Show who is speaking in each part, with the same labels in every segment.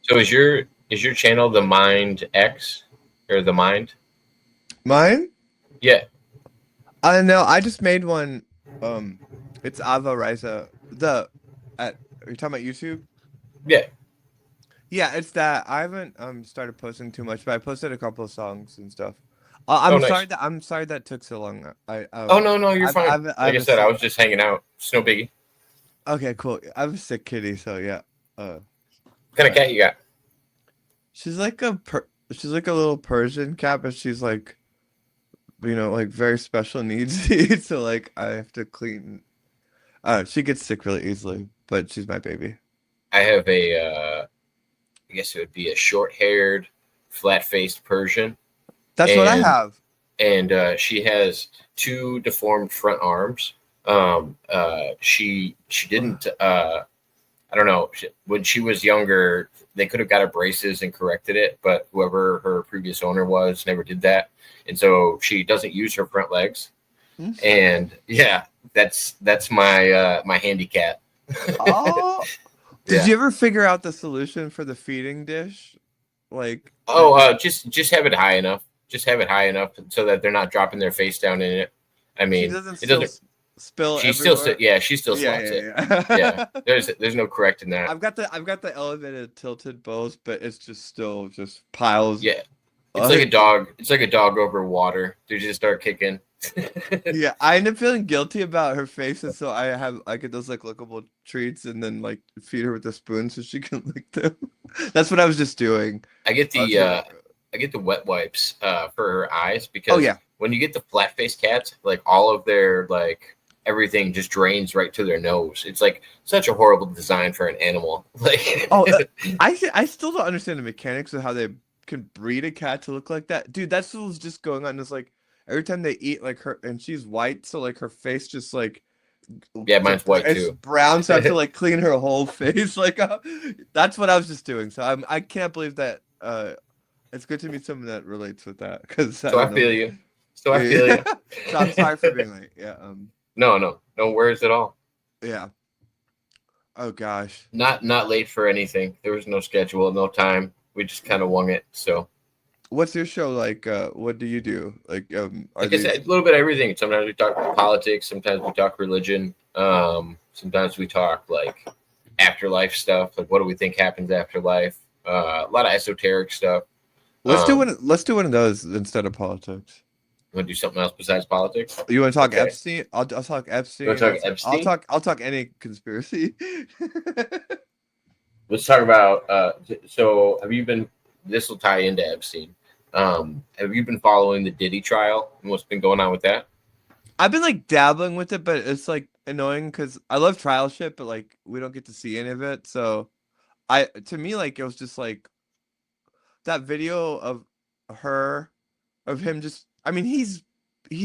Speaker 1: So is your channel the Mind X or the Mind?
Speaker 2: Mine?
Speaker 1: Yeah.
Speaker 2: I know. I just made one. It's Ava Riza. Are you talking about YouTube?
Speaker 1: Yeah.
Speaker 2: Yeah, it's that. I haven't started posting too much, but I posted a couple of songs and stuff.
Speaker 1: Oh, nice.
Speaker 2: I'm sorry that took so long.
Speaker 1: Oh no, you're fine.
Speaker 2: I
Speaker 1: Like
Speaker 2: have
Speaker 1: I
Speaker 2: a
Speaker 1: said, I
Speaker 2: sick.
Speaker 1: was just hanging out. It's no biggie.
Speaker 2: Okay, cool. I have a sick kitty, so yeah. Uh,
Speaker 1: What kind of
Speaker 2: uh,
Speaker 1: cat you got?
Speaker 2: she's like a little Persian cat, but she's like like very special needs. So like I have to clean. She gets sick really easily, but she's my baby.
Speaker 1: I have I guess it would be a short-haired, flat-faced Persian,
Speaker 2: That's what I
Speaker 1: and
Speaker 2: have.
Speaker 1: she has two deformed front arms. She didn't. I don't know. When she was younger, they could have got her braces and corrected it, but whoever her previous owner was never did that, and so she doesn't use her front legs. And yeah, that's my handicap.
Speaker 2: Oh, did
Speaker 1: Yeah.
Speaker 2: you ever figure out the solution for the feeding dish? Like
Speaker 1: Oh, just have it high enough. Just have it high enough so that they're not dropping their face down in it. I
Speaker 2: she
Speaker 1: mean,
Speaker 2: doesn't
Speaker 1: it
Speaker 2: still
Speaker 1: doesn't.
Speaker 2: spill
Speaker 1: She still
Speaker 2: everywhere.
Speaker 1: yeah, she still
Speaker 2: Yeah,
Speaker 1: slots it.
Speaker 2: yeah,
Speaker 1: Yeah,
Speaker 2: yeah.
Speaker 1: there's no correcting that.
Speaker 2: I've got the elevated tilted bows, but it's just still just piles.
Speaker 1: Yeah, it's like a
Speaker 2: Like,
Speaker 1: dog. It's like a dog over water. They just start kicking.
Speaker 2: yeah, I end up feeling guilty about her face, and so I get those like lickable treats, and then like feed her with a spoon so she can lick them. That's what I was just doing.
Speaker 1: I get
Speaker 2: I was
Speaker 1: the
Speaker 2: gonna.
Speaker 1: I get the wet wipes for her eyes
Speaker 2: Oh
Speaker 1: because
Speaker 2: yeah.
Speaker 1: when you get the flat faced cats, like all of their like everything just drains right to their nose. It's like such a horrible design for an animal.
Speaker 2: Oh,
Speaker 1: Like
Speaker 2: I still don't understand the mechanics of how they can breed a cat to look like that, dude. That's what's just going on. Is like every time they eat, like her, and she's white, so like her face just like
Speaker 1: yeah, mine's white
Speaker 2: it's
Speaker 1: too.
Speaker 2: brown, so I have to like clean her whole face. Like that's what I was just doing. So I can't believe that. It's good to meet someone that relates with that because I
Speaker 1: So I
Speaker 2: don't
Speaker 1: feel
Speaker 2: know.
Speaker 1: you. So I feel
Speaker 2: Yeah.
Speaker 1: you.
Speaker 2: So I'm sorry for being late. Yeah.
Speaker 1: No worries at all.
Speaker 2: Yeah. Oh gosh.
Speaker 1: Not late for anything. There was no schedule, no time. We just kind of wung it. So
Speaker 2: What's your show like? What do you do? Like, are
Speaker 1: like I
Speaker 2: these?
Speaker 1: said, a little bit of everything. Sometimes we talk politics. Sometimes we talk religion. Sometimes we talk like afterlife stuff. Like what do we think happens after life? A lot of esoteric stuff.
Speaker 2: Let's do
Speaker 1: Um,
Speaker 2: one. Let's do one of those instead of politics.
Speaker 1: Want to do something else besides politics?
Speaker 2: You want to talk
Speaker 1: Okay.
Speaker 2: Epstein? I'll talk
Speaker 1: You want
Speaker 2: Epstein.
Speaker 1: to talk Epstein?
Speaker 2: I'll talk any conspiracy.
Speaker 1: Let's talk about. So, have you been? This will tie into Epstein. Have you been following the Diddy trial and what's been going on with that?
Speaker 2: I've been like dabbling with it, but it's like annoying because I love trial shit, but like we don't get to see any of it. So to me, like it was just like that video of her, of him just. I mean, he's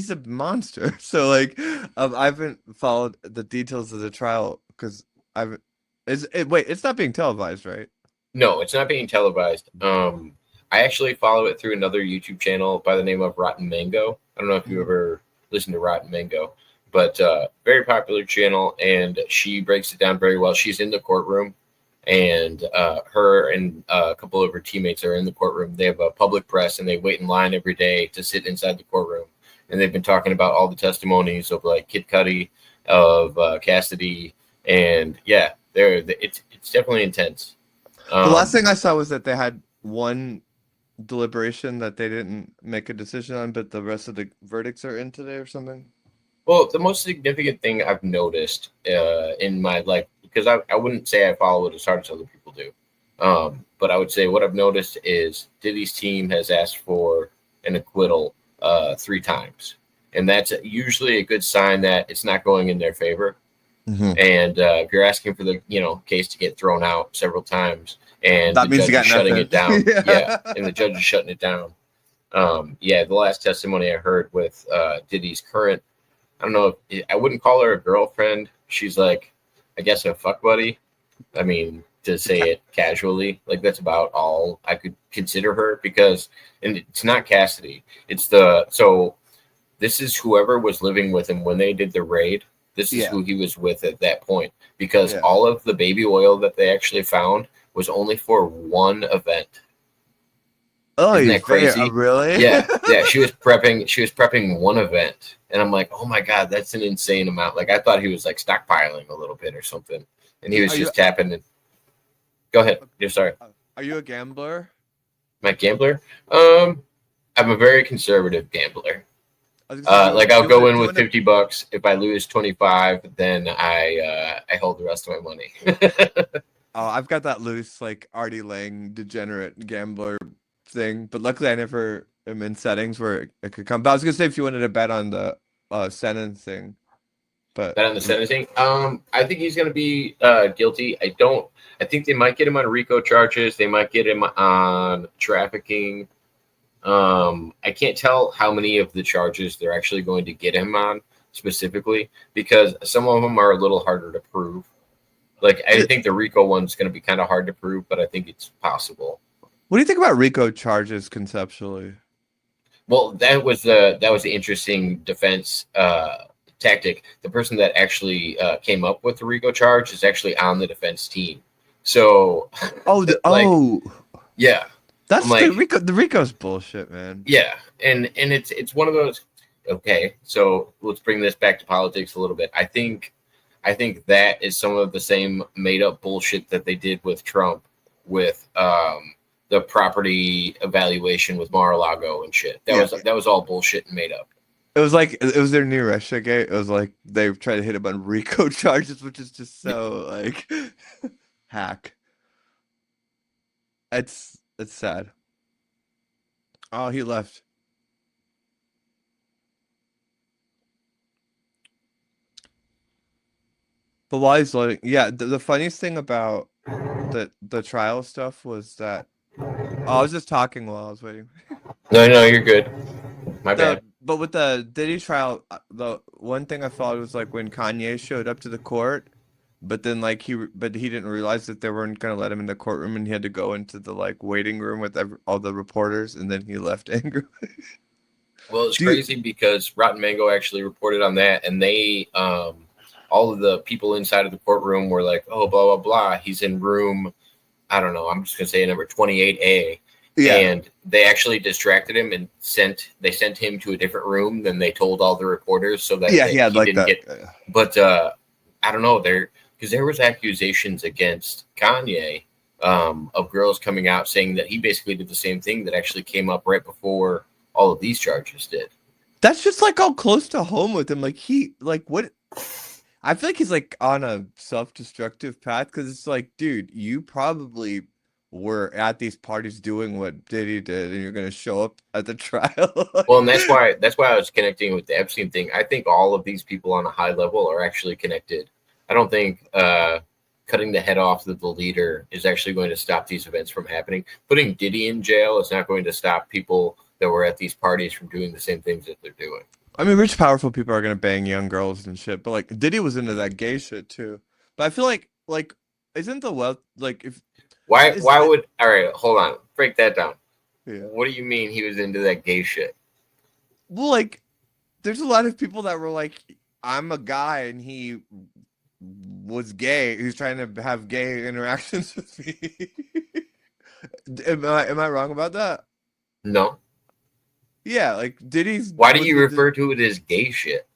Speaker 2: a monster. So like, I haven't followed the details of the trial because I've. Wait, it's not being televised, right?
Speaker 1: No, it's not being televised. I actually follow it through another YouTube channel by the name of Rotten Mango. I don't know if you
Speaker 2: Mhm.
Speaker 1: ever listened to Rotten Mango, but very popular channel, and she breaks it down very well. She's in the courtroom, and her and a couple of her teammates are in the courtroom. They have a public press, and they wait in line every day to sit inside the courtroom. And they've been talking about all the testimonies of like Kid Cudi, of Cassidy, and yeah, it's definitely intense.
Speaker 2: The last
Speaker 1: Um,
Speaker 2: thing I saw was that they had one deliberation that they didn't make a decision on, but the rest of the verdicts are in today or something.
Speaker 1: Well, the most significant thing I've noticed in my life, because I wouldn't say I follow it as hard as other people do, but I would say what I've noticed is Diddy's team has asked for an acquittal 3 times. And that's usually a good sign that it's not going in their favor.
Speaker 2: Hmm.
Speaker 1: And if you're asking for the case to get thrown out several times and the
Speaker 2: That means you
Speaker 1: judge is
Speaker 2: got
Speaker 1: shutting
Speaker 2: nothing.
Speaker 1: it down, yeah,
Speaker 2: Yeah.
Speaker 1: and the judge is shutting it down. Yeah, the last testimony I heard with Diddy's current, I don't know, I wouldn't call her a girlfriend. She's like, I guess a fuck buddy. I mean, to say
Speaker 2: Ca-
Speaker 1: it casually, like that's about all I could consider her because, and it's not Cassidy. It's so this is whoever was living with him when they did the raid. This is
Speaker 2: Yeah.
Speaker 1: who he was with at that point because
Speaker 2: Yeah.
Speaker 1: all of the baby oil that they actually found was only for one event.
Speaker 2: Oh,
Speaker 1: Isn't
Speaker 2: you
Speaker 1: that crazy?
Speaker 2: really?
Speaker 1: Yeah, yeah. She was prepping one event, and I'm like, oh my god, that's an insane amount. Like I thought he was like stockpiling a little bit or something, and he was
Speaker 2: Are you
Speaker 1: just tapping it. Go ahead. You're sorry.
Speaker 2: are you a gambler?
Speaker 1: My gambler. Um, I'm a very conservative gambler.
Speaker 2: I was gonna say,
Speaker 1: Like
Speaker 2: do
Speaker 1: I'll
Speaker 2: you want
Speaker 1: go
Speaker 2: to
Speaker 1: in
Speaker 2: do you
Speaker 1: with
Speaker 2: want to
Speaker 1: $50. If I lose 25, then I hold the rest of my money.
Speaker 2: Oh, I've got that loose, like Artie Lang degenerate gambler thing, but luckily I never am in settings where it could come. But I was gonna say if you wanted to bet on the sentencing, but
Speaker 1: Bet on the sentencing. I think he's going to be guilty. I think they might get him on RICO charges. They might get him on trafficking. I can't tell how many of the charges they're actually going to get him on specifically because some of them are a little harder to prove. Like I think the RICO one's going to be kind of hard to prove, but I think it's possible.
Speaker 2: what do you think about RICO charges conceptually?
Speaker 1: Well, that was the interesting defense tactic. The person that actually came up with the RICO charge is actually on the defense team. So,
Speaker 2: Oh,
Speaker 1: like, yeah, I'm
Speaker 2: that's
Speaker 1: like,
Speaker 2: the RICO's bullshit, man.
Speaker 1: yeah, and it's one of those. Okay, so let's bring this back to politics a little bit. I think that is some of the same made up bullshit that they did with Trump with the property evaluation with Mar-a-Lago and shit. That was all bullshit and made up.
Speaker 2: It was like it was their new Russia gate. It was like they tried to hit him on RICO charges, which is just so like hack. It's sad. Oh, he left. But while he's loading, yeah, the funniest thing about the trial stuff was that I was just talking while I was waiting.
Speaker 1: No, no, you're good. My
Speaker 2: The
Speaker 1: bad.
Speaker 2: but with the Diddy trial, the one thing I thought was like when Kanye showed up to the court, but then like but he didn't realize that they weren't gonna let him in the courtroom, and he had to go into the like waiting room with all the reporters, and then he left angry.
Speaker 1: Well, it's
Speaker 2: Do you,
Speaker 1: crazy because Rotten Mango actually reported on that, and they, all of the people inside of the courtroom were like, "Oh, blah blah blah. He's in room, I don't know. I'm just gonna say number 28A."
Speaker 2: yeah,
Speaker 1: And they actually distracted him and they sent him to a different room than they told all the reporters so that
Speaker 2: yeah, he had
Speaker 1: he
Speaker 2: like
Speaker 1: didn't
Speaker 2: that.
Speaker 1: get. But I don't know because there was accusations against Kanye of girls coming out saying that he basically did the same thing that actually came up right before all of these charges did.
Speaker 2: That's just like all close to home with him. Like he like what I feel like he's like on a self-destructive path because it's like, dude, you probably were at these parties doing what Diddy did, and you're gonna show up at the trial.
Speaker 1: Well, and that's why I was connecting with the Epstein thing. I think all of these people on a high level are actually connected. I don't think cutting the head off of the leader is actually going to stop these events from happening. Putting Diddy in jail is not going to stop people that were at these parties from doing the same things that they're doing.
Speaker 2: I mean, rich, powerful people are gonna bang young girls and shit, but like Diddy was into that gay shit too. But I feel like isn't the wealth like if is
Speaker 1: Why would all right, hold on. Break that down.
Speaker 2: yeah.
Speaker 1: What do you mean he was into that gay shit?
Speaker 2: Well, like there's a lot of people that were like, I'm a guy and he was gay. He was trying to have gay interactions with me. Am I wrong about that?
Speaker 1: No.
Speaker 2: Yeah, like Diddy's
Speaker 1: Why do
Speaker 2: was
Speaker 1: you
Speaker 2: into
Speaker 1: refer to it as gay shit?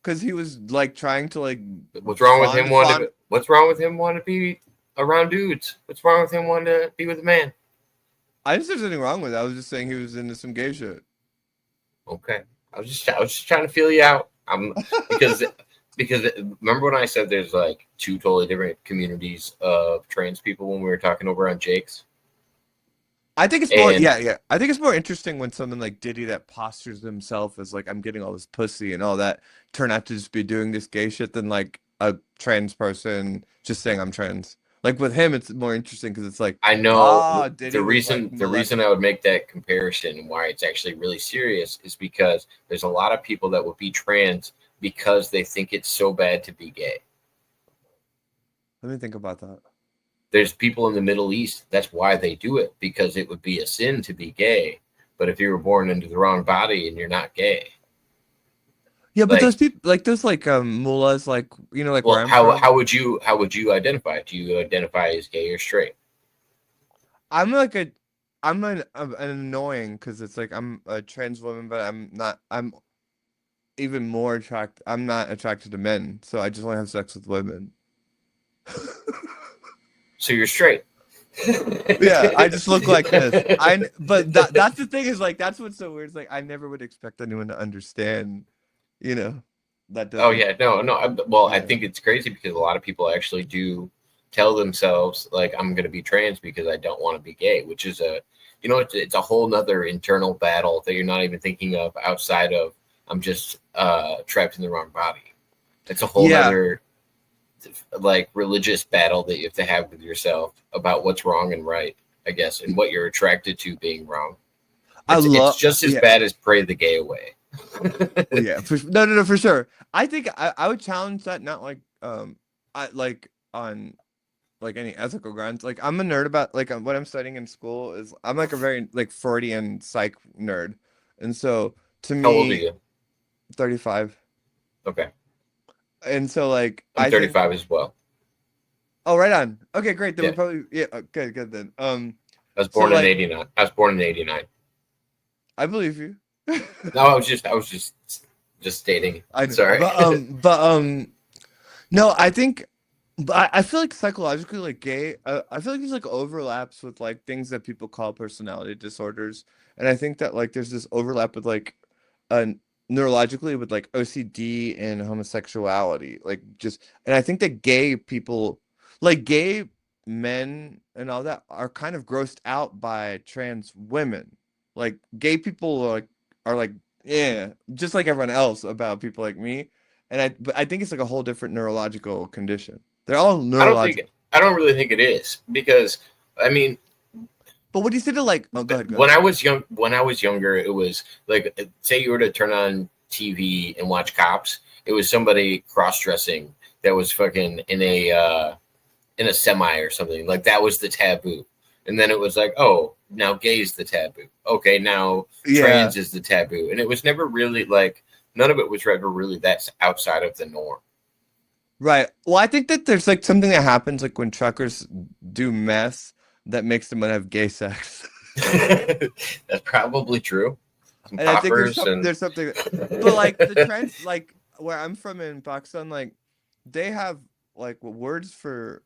Speaker 2: because he was like trying to like
Speaker 1: What's wrong with him
Speaker 2: fond.
Speaker 1: what's wrong with him wanting to be around dudes? What's wrong with him wanting to be with a man?
Speaker 2: I didn't say there's anything wrong with it. I was just saying he was into some gay shit.
Speaker 1: Okay. I was just trying to feel you out. Because because remember when I said there's like two totally different communities of trans people when we were talking over on Jake's?
Speaker 2: I think it's more,
Speaker 1: And
Speaker 2: yeah. I think it's more interesting when someone like Diddy that postures himself as like I'm getting all this pussy and all that turn out to just be doing this gay shit than like a trans person just saying I'm trans. Like with him, it's more interesting because it's like,
Speaker 1: I know
Speaker 2: Diddy was like
Speaker 1: the reason I would make that comparison and why it's actually really serious is because there's a lot of people that would be trans because they think it's so bad to be gay.
Speaker 2: Let me think about that.
Speaker 1: There's people in the Middle East, that's why they do it, because it would be a sin to be gay. But if you were born into the wrong body and you're not gay,
Speaker 2: Yeah, but
Speaker 1: like,
Speaker 2: those people, like those, like mullahs, like like where
Speaker 1: well,
Speaker 2: I'm from.
Speaker 1: how would you identify? Do you identify as gay or straight?
Speaker 2: I'm like a I'm an annoying because it's like I'm a trans woman, but I'm not. I'm even more attracted. I'm not attracted to men, so I just want to have sex with women.
Speaker 1: So you're straight.
Speaker 2: Yeah, I just look like this. But that's the thing is like that's what's so weird. It's like I never would expect anyone to understand. You know, that
Speaker 1: Oh
Speaker 2: doesn't.
Speaker 1: yeah, no. Well, I
Speaker 2: Yeah.
Speaker 1: think it's crazy because a lot of people actually do tell themselves like I'm going to be trans because I don't want to be gay, which is it's a whole nother internal battle that you're not even thinking of outside of I'm just trapped in the wrong body. It's a whole
Speaker 2: Yeah,
Speaker 1: nother like religious battle that you have to have with yourself about what's wrong and right, I guess, and what you're attracted to being wrong.
Speaker 2: I
Speaker 1: It's
Speaker 2: love.
Speaker 1: just as
Speaker 2: Yeah,
Speaker 1: bad as pray the gay away.
Speaker 2: yeah. No, for sure. I think I would challenge that. Not like I like on like any ethical grounds. Like I'm a nerd about like what I'm studying in school is I'm like a very like Freudian psych nerd, and so to
Speaker 1: How old are
Speaker 2: me,
Speaker 1: you?
Speaker 2: 35,
Speaker 1: Okay,
Speaker 2: and so like
Speaker 1: I'm
Speaker 2: I think
Speaker 1: 35 as well.
Speaker 2: oh right on. Okay, great. Then we
Speaker 1: Yeah.
Speaker 2: probably yeah good then.
Speaker 1: I was
Speaker 2: So
Speaker 1: born in
Speaker 2: like
Speaker 1: '89. I was born in '89.
Speaker 2: I believe you.
Speaker 1: No, I was just stating.
Speaker 2: I know,
Speaker 1: Sorry.
Speaker 2: but no, I think, but I feel like psychologically, like gay, I feel like there's like overlaps with like things that people call personality disorders, and I think that like there's this overlap with like, uh, neurologically with like OCD and homosexuality, like just, and I think that gay people, like gay men and all that, are kind of grossed out by trans women. Like gay people are like yeah, just like everyone else about people like me. But I think it's like a whole different neurological condition. They're all
Speaker 1: I don't think
Speaker 2: neurological.
Speaker 1: I don't really think it is because I mean
Speaker 2: But what do you say to like? Oh, go ahead, go
Speaker 1: when
Speaker 2: ahead.
Speaker 1: I was younger, it was like say you were to turn on TV and watch Cops, it was somebody cross dressing that was fucking in a semi or something. Like that was the taboo. And then it was like, oh, now gay is the taboo. Okay, now
Speaker 2: Yeah,
Speaker 1: trans is the taboo. And it was never really like none of it was ever really that outside of the norm.
Speaker 2: right. Well, I think that there's like something that happens like when truckers do meth that makes them want to have gay sex.
Speaker 1: That's probably true. Some
Speaker 2: And I think
Speaker 1: poppers and
Speaker 2: there's something, but like the trans, like where I'm from in Pakistan, like they have like words for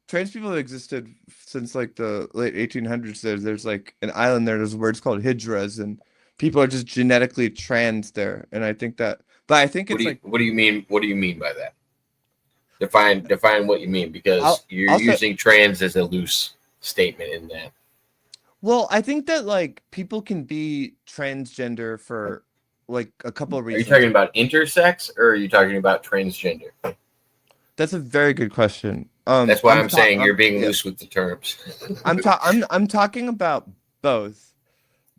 Speaker 2: trans people have existed since like the late 1800s. There's like an island there. There's words called hijras, and people are just genetically trans there. And I think that, but I think it's like
Speaker 1: what do you mean by that? Define what you mean because
Speaker 2: I'll
Speaker 1: you're
Speaker 2: also
Speaker 1: using trans as a loose statement in that.
Speaker 2: well, I think that like people can be transgender for like a couple of
Speaker 1: Are you
Speaker 2: reasons.
Speaker 1: talking about intersex or are you talking about transgender?
Speaker 2: That's a very good question.
Speaker 1: That's why I'm saying you're being
Speaker 2: Yeah,
Speaker 1: loose with the terms.
Speaker 2: I'm talking about both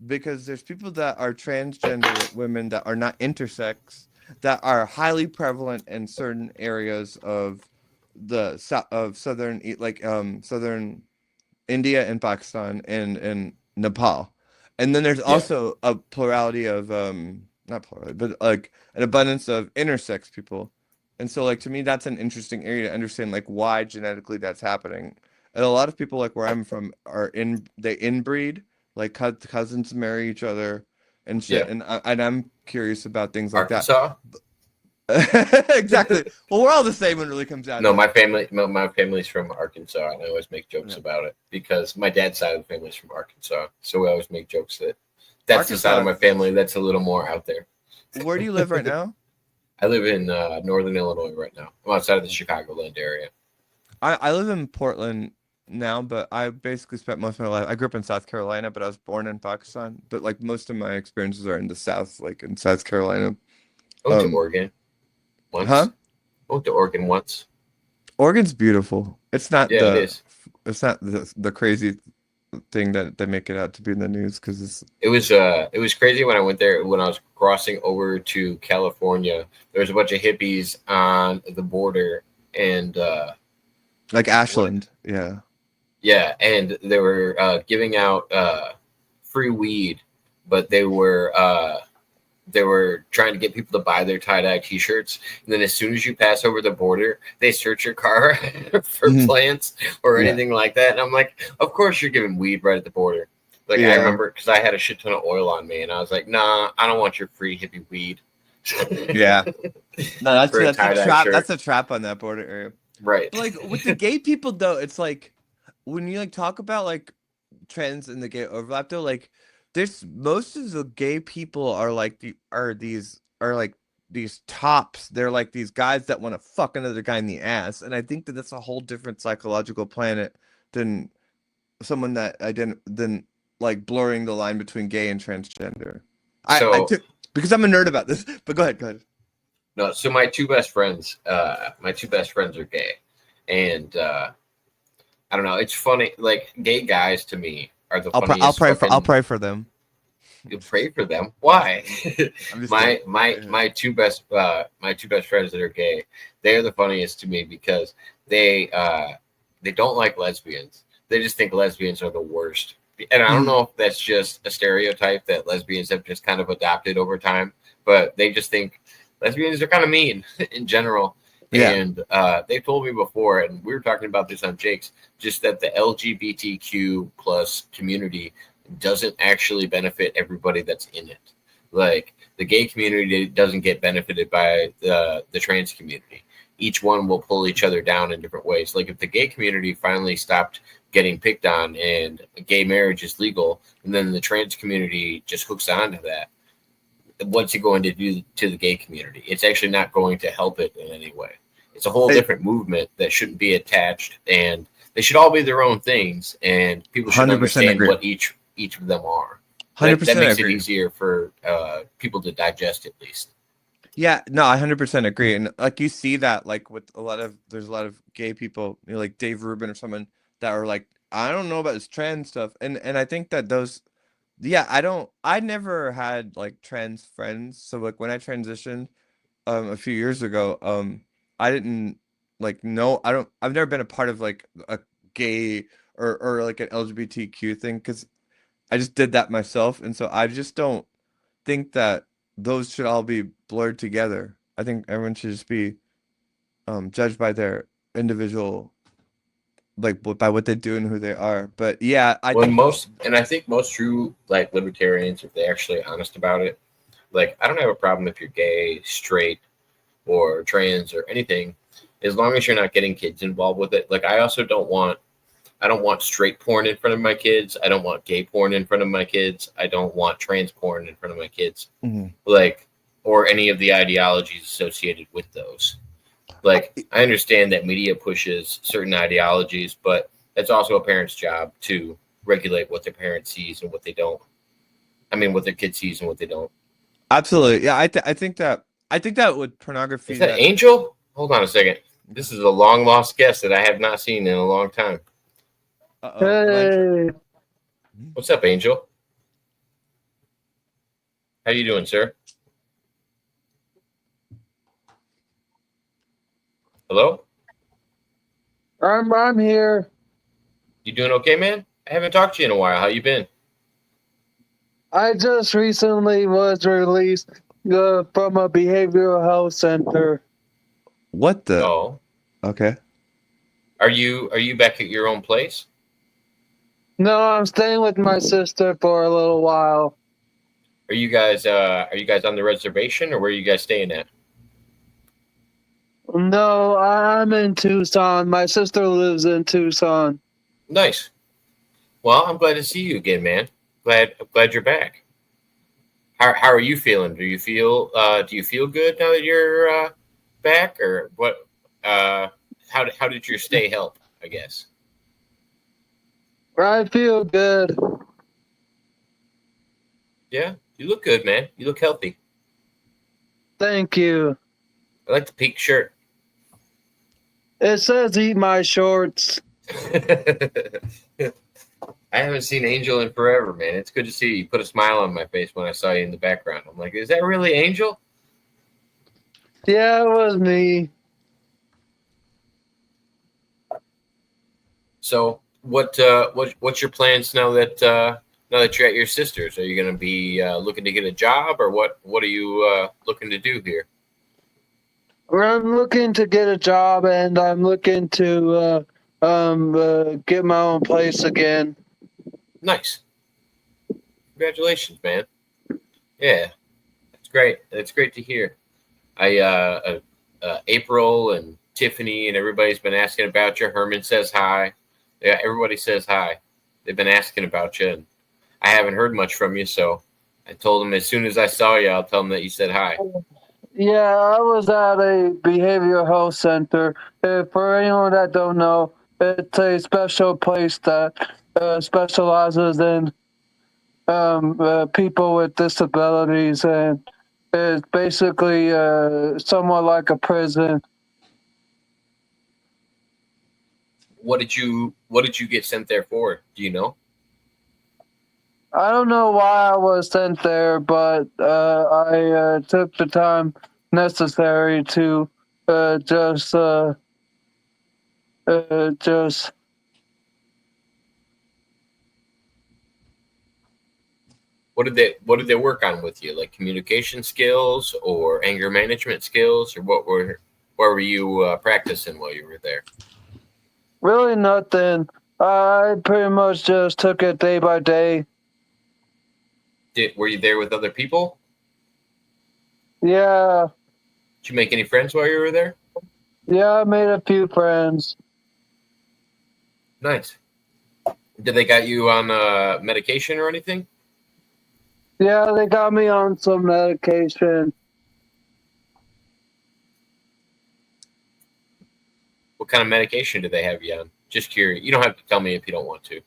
Speaker 2: because there's people that are transgender women that are not intersex that are highly prevalent in certain areas of southern southern India and Pakistan and Nepal. And then there's
Speaker 1: Yeah.
Speaker 2: also a plurality of not plurality, but like an abundance of intersex people. And so like to me that's an interesting area to understand like why genetically that's happening. And a lot of people like where I'm from they inbreed, like cousins marry each other and shit
Speaker 1: Yeah.
Speaker 2: and I'm curious about things like that.
Speaker 1: Arkansas?
Speaker 2: Exactly. Well, we're all the same when it really comes down
Speaker 1: No,
Speaker 2: to it.
Speaker 1: my family's from Arkansas, and I always make jokes
Speaker 2: Yeah.
Speaker 1: about it because my dad's side of the family's from Arkansas. So we always make jokes that that's the side of
Speaker 2: Arkansas,
Speaker 1: my family that's a little more out there.
Speaker 2: where do you live right now?
Speaker 1: I live in northern Illinois right now. I'm outside of the Chicagoland area.
Speaker 2: I live in Portland now, but I basically spent most of my life. I grew up in South Carolina, but I was born in Pakistan. But like most of my experiences are in the South, like in South Carolina.
Speaker 1: I went to
Speaker 2: Um,
Speaker 1: Oregon
Speaker 2: huh?
Speaker 1: once. I went to Oregon once.
Speaker 2: Oregon's beautiful.
Speaker 1: Yeah, it is.
Speaker 2: It's not the crazy thing that they make it out to be in the news because it's
Speaker 1: It was crazy when I went there when I was crossing over to California. There was a bunch of hippies on the border and
Speaker 2: like
Speaker 1: what
Speaker 2: Ashland. Yeah.
Speaker 1: yeah, and they were giving out free weed, but they were trying to get people to buy their tie-dye t-shirts, and then as soon as you pass over the border, they search your car for plants or anything like that. And I'm like, of course you're giving weed right at the border. Like, I remember because I had a shit ton of oil on me, and I was like, nah, I don't want your free hippie weed.
Speaker 2: Yeah. No, that's
Speaker 1: For a
Speaker 2: a
Speaker 1: tie-dye
Speaker 2: trap.
Speaker 1: shirt.
Speaker 2: That's a trap on that border area.
Speaker 1: Right.
Speaker 2: But like with the gay people though, it's like when you like talk about like trends and the gay overlap though, like there's most of the gay people are like these tops. They're like these guys that want to fuck another guy in the ass, and I think that that's a whole different psychological planet than someone that than like blurring the line between gay and transgender. I took because I'm a nerd about this, but go ahead.
Speaker 1: No, so my two best friends are gay, and I don't know. It's funny. Like, gay guys to me are the funniest.
Speaker 2: I'll pray for them.
Speaker 1: You pray for them? Why?
Speaker 2: my
Speaker 1: two best friends that are gay, they're the funniest to me because they don't like lesbians. They just think lesbians are the worst. And I don't know if that's just a stereotype that lesbians have just kind of adopted over time, but they just think lesbians are kind of mean in general. Yeah. And they told me before, and we were talking about this on Jake's, just that the LGBTQ plus community doesn't actually benefit everybody that's in it. Like, the gay community doesn't get benefited by the trans community. Each one will pull each other down in different ways. Like, if the gay community finally stopped getting picked on and gay marriage is legal, and then the trans community just hooks onto that, what's it going to do to the gay community? It's actually not going to help it in any way. It's a whole different movement that shouldn't be attached, and they should all be their own things, and people should understand what each of them are. 100% that makes it easier for people to digest, at least.
Speaker 2: Yeah, no, I 100% agree. And like, you see that like with there's a lot of gay people, you know, like Dave Rubin or someone that are like, I don't know about this trans stuff. And I think that I never had like trans friends. So like when I transitioned a few years ago, I didn't like know, I've never been a part of like a gay or like an LGBTQ thing, because I just did that myself. And so I just don't think that those should all be blurred together. I think everyone should just be judged by their individual, like by what they do and who they are. But yeah,
Speaker 1: I think most true like libertarians, if they're actually honest about it, like, I don't have a problem if you're gay, straight, or trans or anything, as long as you're not getting kids involved with it. Like, I don't want straight porn in front of my kids. I don't want gay porn in front of my kids. I don't want trans porn in front of my kids. Like, or any of the ideologies associated with those. Like, I understand that media pushes certain ideologies, but it's also a parent's job to regulate what their parent sees and what they don't. I mean, what their kid sees and what they don't.
Speaker 2: Absolutely. Yeah, I think that with pornography.
Speaker 1: Is that Angel? Hold on a second. This is a long lost guest that I have not seen in a long time.
Speaker 3: Hey.
Speaker 1: What's up, Angel? How you doing, sir? Hello?
Speaker 3: I'm here.
Speaker 1: You doing okay, man? I haven't talked to you in a while. How you been?
Speaker 3: I just recently was released from a behavioral health center.
Speaker 2: What the?
Speaker 1: Oh.
Speaker 2: Okay.
Speaker 1: Are you back at your own place?
Speaker 3: No, I'm staying with my sister for a little while.
Speaker 1: Are you guys on the reservation, or where are you guys staying at?
Speaker 3: No, I'm in Tucson. My sister lives in Tucson.
Speaker 1: Nice. Well, I'm glad to see you again, man. Glad you're back. How are you feeling? Do you feel good now that you're back, or what? How did your stay help, I guess?
Speaker 3: I feel good.
Speaker 1: Yeah, you look good, man. You look healthy.
Speaker 3: Thank you.
Speaker 1: I like the pink shirt.
Speaker 3: It says eat my shorts.
Speaker 1: I haven't seen Angel in forever, man. It's good to see you. You put a smile on my face when I saw you in the background. I'm like, is that really Angel?
Speaker 3: Yeah, it was me.
Speaker 1: So what's your plans now that now that you're at your sister's? Are you going to be looking to get a job, or what are you looking to do here?
Speaker 3: I'm looking to get a job, and I'm looking to get my own place again.
Speaker 1: Nice. Congratulations, man. Yeah, it's great. It's great to hear. April and Tiffany and everybody's been asking about you. Herman says hi. Yeah, everybody says hi. They've been asking about you, and I haven't heard much from you, so I told them as soon as I saw you, I'll tell them that you said hi.
Speaker 3: Yeah, I was at a behavioral health center. For anyone that don't know, it's a special place that specializes in people with disabilities, and it's basically somewhat like a prison.
Speaker 1: What did you get sent there for? Do you know?
Speaker 3: I don't know why I was sent there, but I took the time necessary to just
Speaker 1: What did they work on with you? Like communication skills or anger management skills, or what were you practicing while you were there?
Speaker 3: really nothing. I pretty much just took it day by day.
Speaker 1: Were you there with other people?
Speaker 3: Yeah,
Speaker 1: Did you make any friends while you were there?
Speaker 3: yeah, I made a few friends.
Speaker 1: Nice. Did they got you on medication or anything?
Speaker 3: Yeah, they got me on some medication.
Speaker 1: What kind of medication do they have you on? Just curious. You don't have to tell me if you don't want to.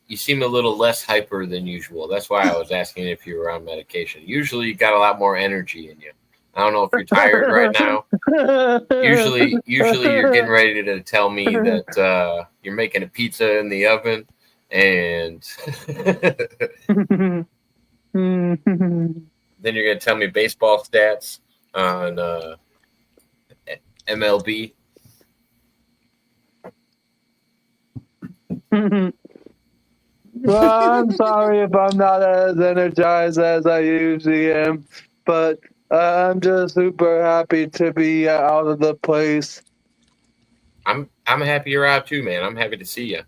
Speaker 1: You seem a little less hyper than usual. That's why I was asking if you were on medication. Usually you got a lot more energy in you. I don't know if you're tired right now. Usually you're getting ready to tell me that you're making a pizza in the oven, and then you're gonna tell me baseball stats on MLB.
Speaker 3: Well, I'm sorry if I'm not as energized as I usually am, but I'm just super happy to be out of the place.
Speaker 1: I'm happy you're out too, man. I'm happy to see you.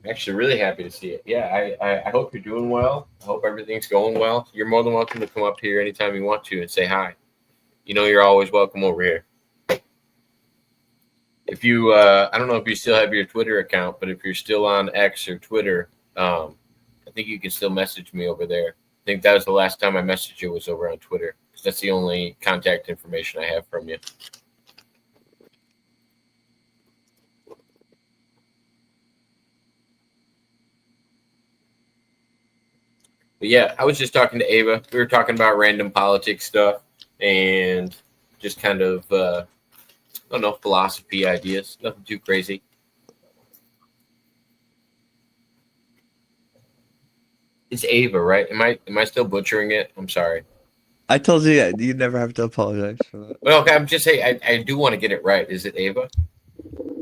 Speaker 1: I'm actually really happy to see it. Yeah, I hope you're doing well. I hope everything's going well. You're more than welcome to come up here anytime you want to and say hi. You know you're always welcome over here. If you, I don't know if you still have your Twitter account, but if you're still on X or Twitter, I think you can still message me over there. I think that was the last time I messaged you was over on Twitter, because that's the only contact information I have from you. But yeah, I was just talking to Ava. We were talking about random politics stuff and just kind of, I don't know, philosophy ideas. Nothing too crazy. It's Ava, right? Am I still butchering it? I'm sorry.
Speaker 2: I told you you never have to apologize for that.
Speaker 1: Well, okay, I'm just saying I do want to get it right. Is it Ava?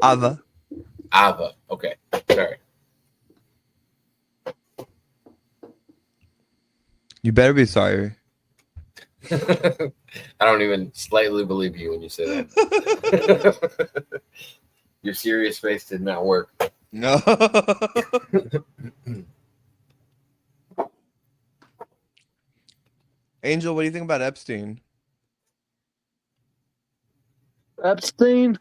Speaker 2: Ava.
Speaker 1: Ava. Okay. Sorry.
Speaker 2: You better be sorry.
Speaker 1: I don't even slightly believe you when you say that. Your serious face did not work.
Speaker 2: No. Angel, what do you think about Epstein?
Speaker 3: Epstein?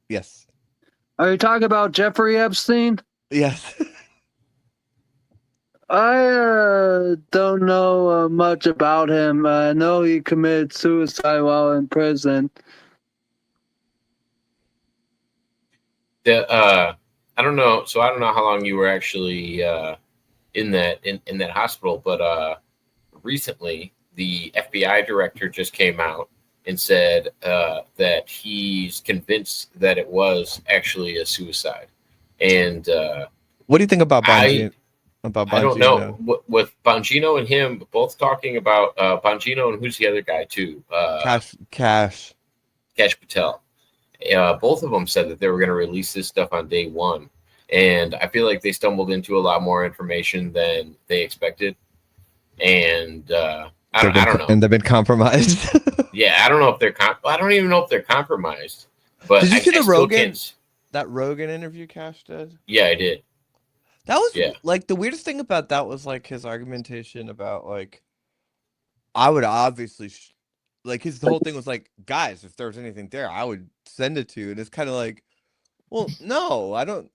Speaker 2: Yes.
Speaker 3: Are you talking about Jeffrey Epstein?
Speaker 2: Yes.
Speaker 3: I don't know much about him. I know he committed suicide while in prison.
Speaker 1: I don't know. So I don't know how long you were actually in that hospital, but recently the FBI director just came out and said that he's convinced that it was actually a suicide. And
Speaker 2: what do you think about
Speaker 1: I
Speaker 2: Bongino?
Speaker 1: don't know. With Bongino and him both talking about Bongino and who's the other guy too?
Speaker 2: Cash
Speaker 1: Patel. Both of them said that they were going to release this stuff on day one. And I feel like they stumbled into a lot more information than they expected. And I don't know.
Speaker 2: And they've been compromised.
Speaker 1: Yeah, I don't know if they're I don't even know if they're compromised. But
Speaker 2: did you see the Rogan?
Speaker 1: Can't...
Speaker 2: That Rogan interview Cash did?
Speaker 1: Yeah, I did.
Speaker 2: That was like the weirdest thing about that was like his argumentation about like I would obviously like his whole thing was like, guys, if there was anything there, I would send it to you. And it's kind of like, well, no, I don't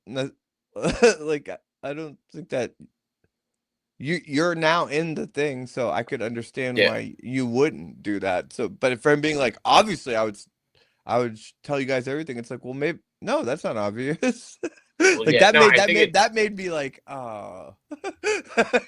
Speaker 2: like I don't think that you're now in the thing, so I could understand why you wouldn't do that. So, but for him being like, obviously, I would tell you guys everything. It's like, well, maybe no, that's not obvious.
Speaker 1: Well,
Speaker 2: like that made me like, oh,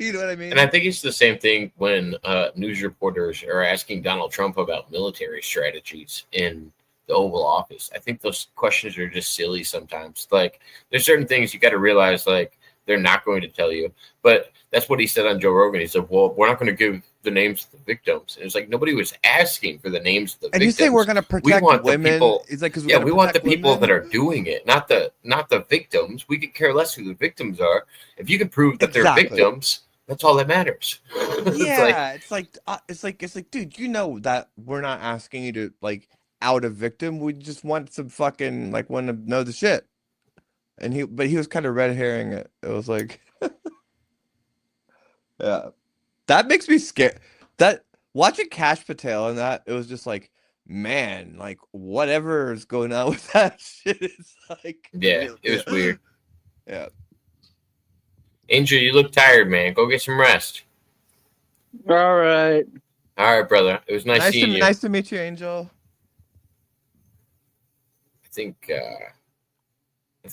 Speaker 2: you know what I mean?
Speaker 1: And I think it's the same thing when news reporters are asking Donald Trump about military strategies in the Oval Office. I think those questions are just silly sometimes. Like, there's certain things you got to realize, like, they're not going to tell you. But that's what he said on Joe Rogan. He said, well, we're not going to give the names of the victims. And it's like nobody was asking for the names of the victims.
Speaker 2: And he's saying we're going to protect women.
Speaker 1: It's like, we want the people that are doing it, not the victims. We could care less who the victims are. If you can prove that they're victims, that's all that matters.
Speaker 2: Yeah, it's like, dude, you know that we're not asking you to like out a victim. We just want some fucking like want to know the shit. And he was kind of red herring it. It was like, yeah, that makes me scared. That watching Cash Patel and that, it was just like, man, like whatever is going on with that shit is like,
Speaker 1: yeah, it was weird.
Speaker 2: Yeah,
Speaker 1: Angel, you look tired, man. Go get some rest.
Speaker 3: All right,
Speaker 1: brother. It was nice seeing you.
Speaker 2: Nice to meet you, Angel.
Speaker 1: I think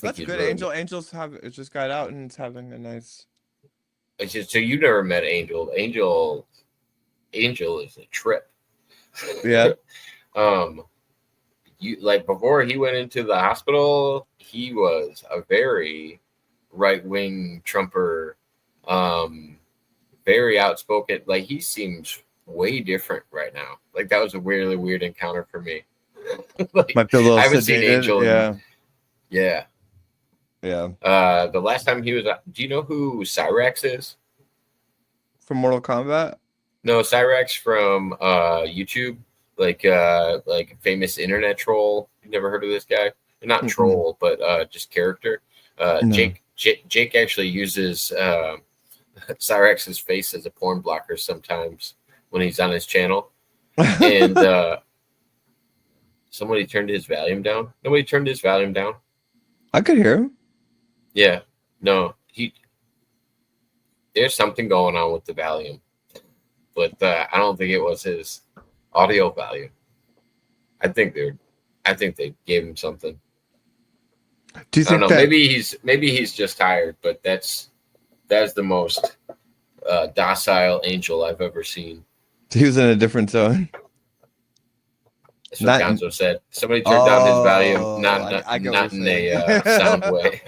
Speaker 2: that's good. Angel's just got out and it's having a nice.
Speaker 1: So you never met Angel. Angel is a trip.
Speaker 2: Yeah.
Speaker 1: You like before he went into the hospital, he was a very right-wing Trumper, very outspoken. Like he seems way different right now. Like that was a really weird encounter for me. Like, I haven't seen Angel. Yeah. The last time he was, do you know who Cyrax is?
Speaker 2: From Mortal Kombat?
Speaker 1: No, Cyrax from YouTube, like famous internet troll. You never heard of this guy? Not troll, but just character. No. Jake actually uses Cyrax's face as a porn blocker sometimes when he's on his channel. And somebody turned his volume down. Nobody turned his volume down.
Speaker 2: I could hear him.
Speaker 1: Yeah, no, there's something going on with the volume, but I don't think it was his audio volume. I think they gave him something.
Speaker 2: Do you think
Speaker 1: I don't know. Maybe he's just tired, but that's the most docile Angel I've ever seen.
Speaker 2: He was in a different zone.
Speaker 1: That's what Gonzo said. Somebody turned down his volume, not in a sound way.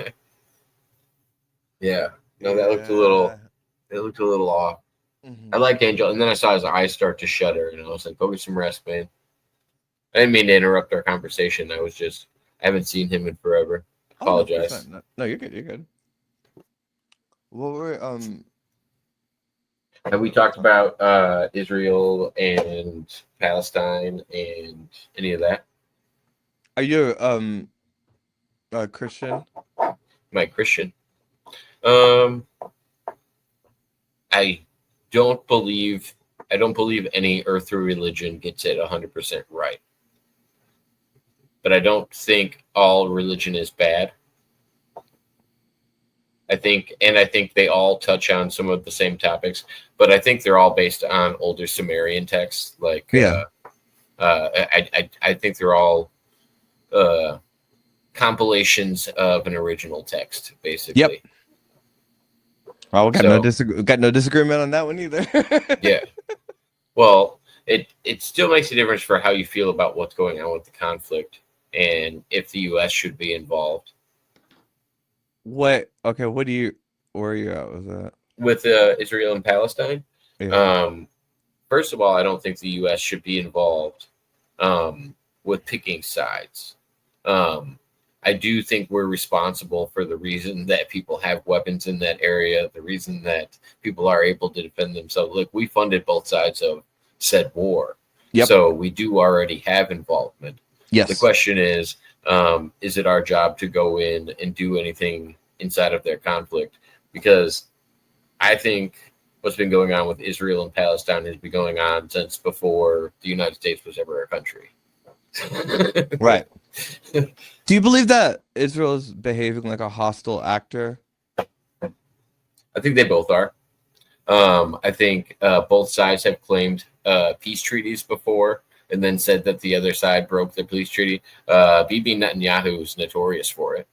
Speaker 1: Yeah, no, that looked a little off. Mm-hmm. I like Angel, and then I saw his eyes start to shudder, and I was like, "Go get some rest, man." I didn't mean to interrupt our conversation. I haven't seen him in forever. Apologize.
Speaker 2: No, you're good. You're good. What were
Speaker 1: Have we talked about Israel and Palestine and any of that?
Speaker 2: Are you a Christian?
Speaker 1: Am I Christian? I don't believe any earthly religion gets it 100% right. But I don't think all religion is bad. I think they all touch on some of the same topics, but I think they're all based on older Sumerian texts. Like, I think they're all compilations of an original text, basically.
Speaker 2: Yep. Well, got no disagreement on that one either.
Speaker 1: Yeah. Well, it still makes a difference for how you feel about what's going on with the conflict and if the U.S. should be involved.
Speaker 2: What? Okay, where are you at with that?
Speaker 1: With Israel and Palestine.
Speaker 2: Yeah.
Speaker 1: First of all, I don't think the U.S. should be involved with picking sides. I do think we're responsible for the reason that people have weapons in that area, the reason that people are able to defend themselves. Look, we funded both sides of said war.
Speaker 2: Yep.
Speaker 1: So we do already have involvement.
Speaker 2: Yes.
Speaker 1: The question is it our job to go in and do anything inside of their conflict? Because I think what's been going on with Israel and Palestine has been going on since before the United States was ever a country.
Speaker 2: Right. Do you believe that Israel is behaving like a hostile actor?
Speaker 1: I think they both are. I think both sides have claimed peace treaties before and then said that the other side broke the peace treaty. Bibi Netanyahu is notorious for it.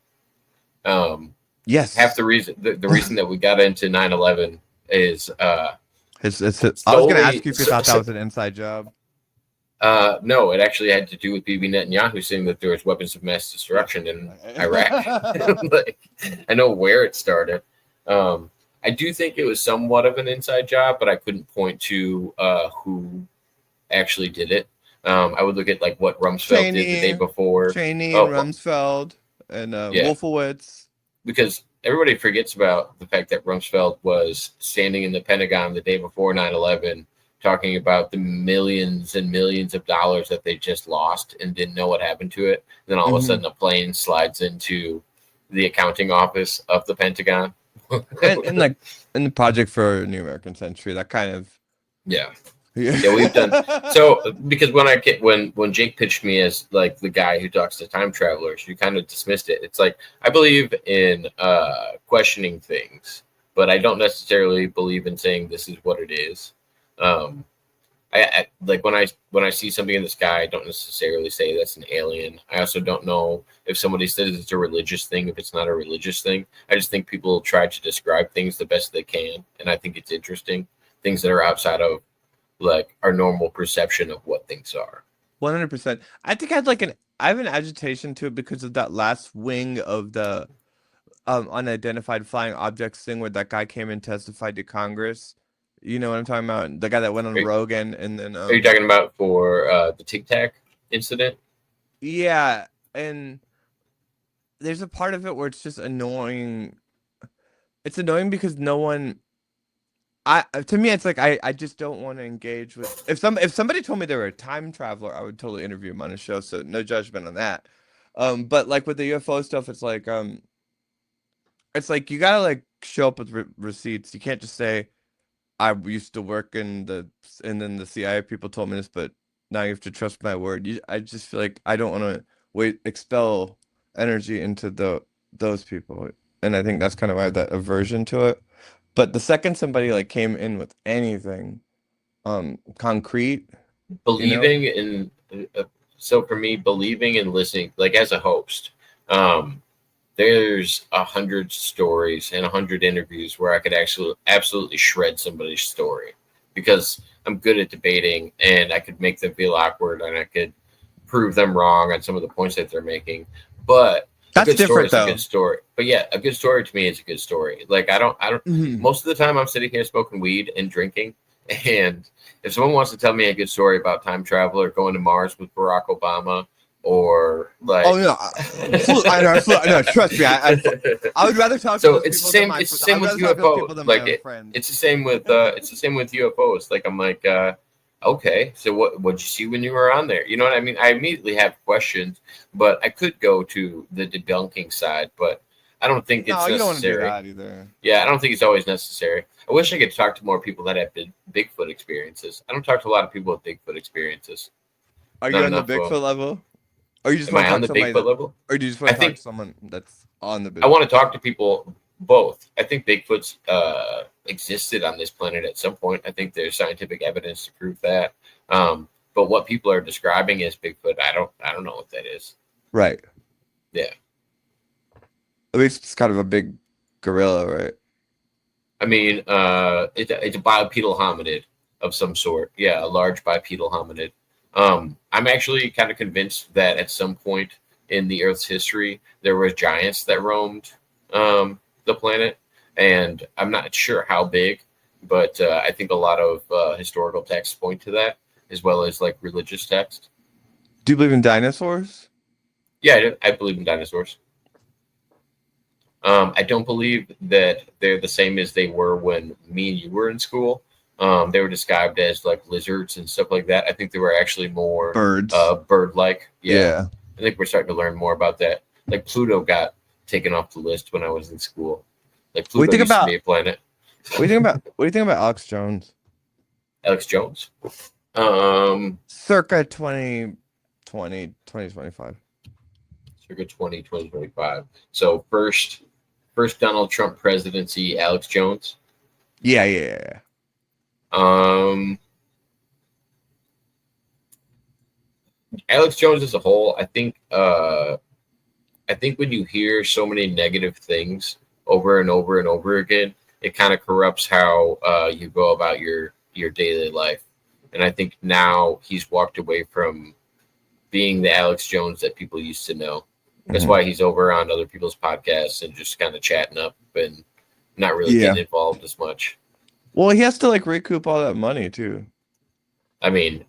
Speaker 2: Yes.
Speaker 1: Half the reason that we got into 9/11 is
Speaker 2: I was going to ask you if you thought that was an inside job.
Speaker 1: No, it actually had to do with Bibi Netanyahu saying that there was weapons of mass destruction in Iraq. Like, I know where it started. I do think it was somewhat of an inside job, but I couldn't point to who actually did it. I would look at like what Rumsfeld did the day before.
Speaker 2: Cheney, Rumsfeld, and Wolfowitz.
Speaker 1: Because everybody forgets about the fact that Rumsfeld was standing in the Pentagon the day before 9/11 talking about the millions and millions of dollars that they just lost and didn't know what happened to it. Then all of a sudden a plane slides into the accounting office of the Pentagon.
Speaker 2: and like in the Project for a New American Century, that kind of
Speaker 1: yeah, we've done so. Because when Jake pitched me as like the guy who talks to time travelers, you kind of dismissed it. It's like I believe in questioning things, but I don't necessarily believe in saying this is what it is. I like when I see something in the sky, I don't necessarily say that's an alien. I also don't know if somebody says it's a religious thing, if it's not a religious thing. I just think people try to describe things the best they can, and I think it's interesting. Things that are outside of like our normal perception of what things are.
Speaker 2: 100%. I think I have an agitation to it because of that last wing of the unidentified flying objects thing where that guy came and testified to Congress. You know what I'm talking about? The guy that went on Rogan and then.
Speaker 1: Are you talking about for the Tic Tac incident?
Speaker 2: Yeah, and there's a part of it where it's just annoying. It's annoying because no one. To me, it's like I just don't want to engage with. If somebody told me they were a time traveler, I would totally interview them on a show. So no judgment on that. But like with the UFO stuff, it's like you gotta like show up with receipts. You can't just say, I used to work and then the CIA people told me this, but now you have to trust my word. I just feel like I don't want to expel energy into those people, and I think that's kind of why I have that aversion to it. But the second somebody like came in with anything, concrete,
Speaker 1: believing in. So for me, believing and listening, like as a host, there's 100 stories and 100 interviews where I could actually absolutely shred somebody's story because I'm good at debating and I could make them feel awkward and I could prove them wrong on some of the points that they're making. But
Speaker 2: that's different though.
Speaker 1: A good story. But yeah, a good story to me is a good story. Like I don't most of the time I'm sitting here smoking weed and drinking. And if someone wants to tell me a good story about time travel or going to Mars with Barack Obama, or like,
Speaker 2: oh no, I know, trust me, I would rather talk to those
Speaker 1: it's
Speaker 2: people
Speaker 1: it's the same with UFOs. Like it's the same with UFOs. Like I'm like, okay, so what'd you see when you were on there? You know what I mean? I immediately have questions, but I could go to the debunking side, but I don't think it's necessary. You don't want to do that either. Yeah, I don't think it's always necessary. I wish I could talk to more people that have Bigfoot experiences. I don't talk to a lot of people with Bigfoot experiences.
Speaker 2: Are you on the Bigfoot level? Or you just
Speaker 1: want to talk to somebody Bigfoot level?
Speaker 2: Or do you just want to talk to someone that's on the Bigfoot?
Speaker 1: I want to talk to people both. I think Bigfoot's existed on this planet at some point. I think there's scientific evidence to prove that. But what people are describing as Bigfoot, I don't know what that is.
Speaker 2: Right.
Speaker 1: Yeah.
Speaker 2: At least it's kind of a big gorilla, right?
Speaker 1: I mean, it's a bipedal hominid. of some sort. Yeah, a large bipedal hominid. I'm actually kind of convinced that at some point in the Earth's history, there were giants that roamed the planet, and I'm not sure how big, but I think a lot of historical texts point to that, as well as like religious texts.
Speaker 2: Do you believe in dinosaurs?
Speaker 1: Yeah, I believe in dinosaurs. I don't believe that they're the same as they were when me and you were in school. They were described as like lizards and stuff like that. I think they were actually more
Speaker 2: Birds.
Speaker 1: bird-like.
Speaker 2: Yeah.
Speaker 1: I think we're starting to learn more about that. Like Pluto got taken off the list when I was in school. Like Pluto used to be a planet.
Speaker 2: What do you think about Alex Jones?
Speaker 1: Alex Jones?
Speaker 2: Circa 2020, 2025.
Speaker 1: Circa 2025. So first Donald Trump presidency, Alex Jones.
Speaker 2: Yeah.
Speaker 1: Alex Jones as a whole, I think when you hear so many negative things over and over and over again, it kind of corrupts how you go about your daily life. And I think now he's walked away from being the Alex Jones that people used to know. That's why he's over on other people's podcasts and just kind of chatting up and not really getting involved as much.
Speaker 2: Well, he has to like recoup all that money too.
Speaker 1: I mean,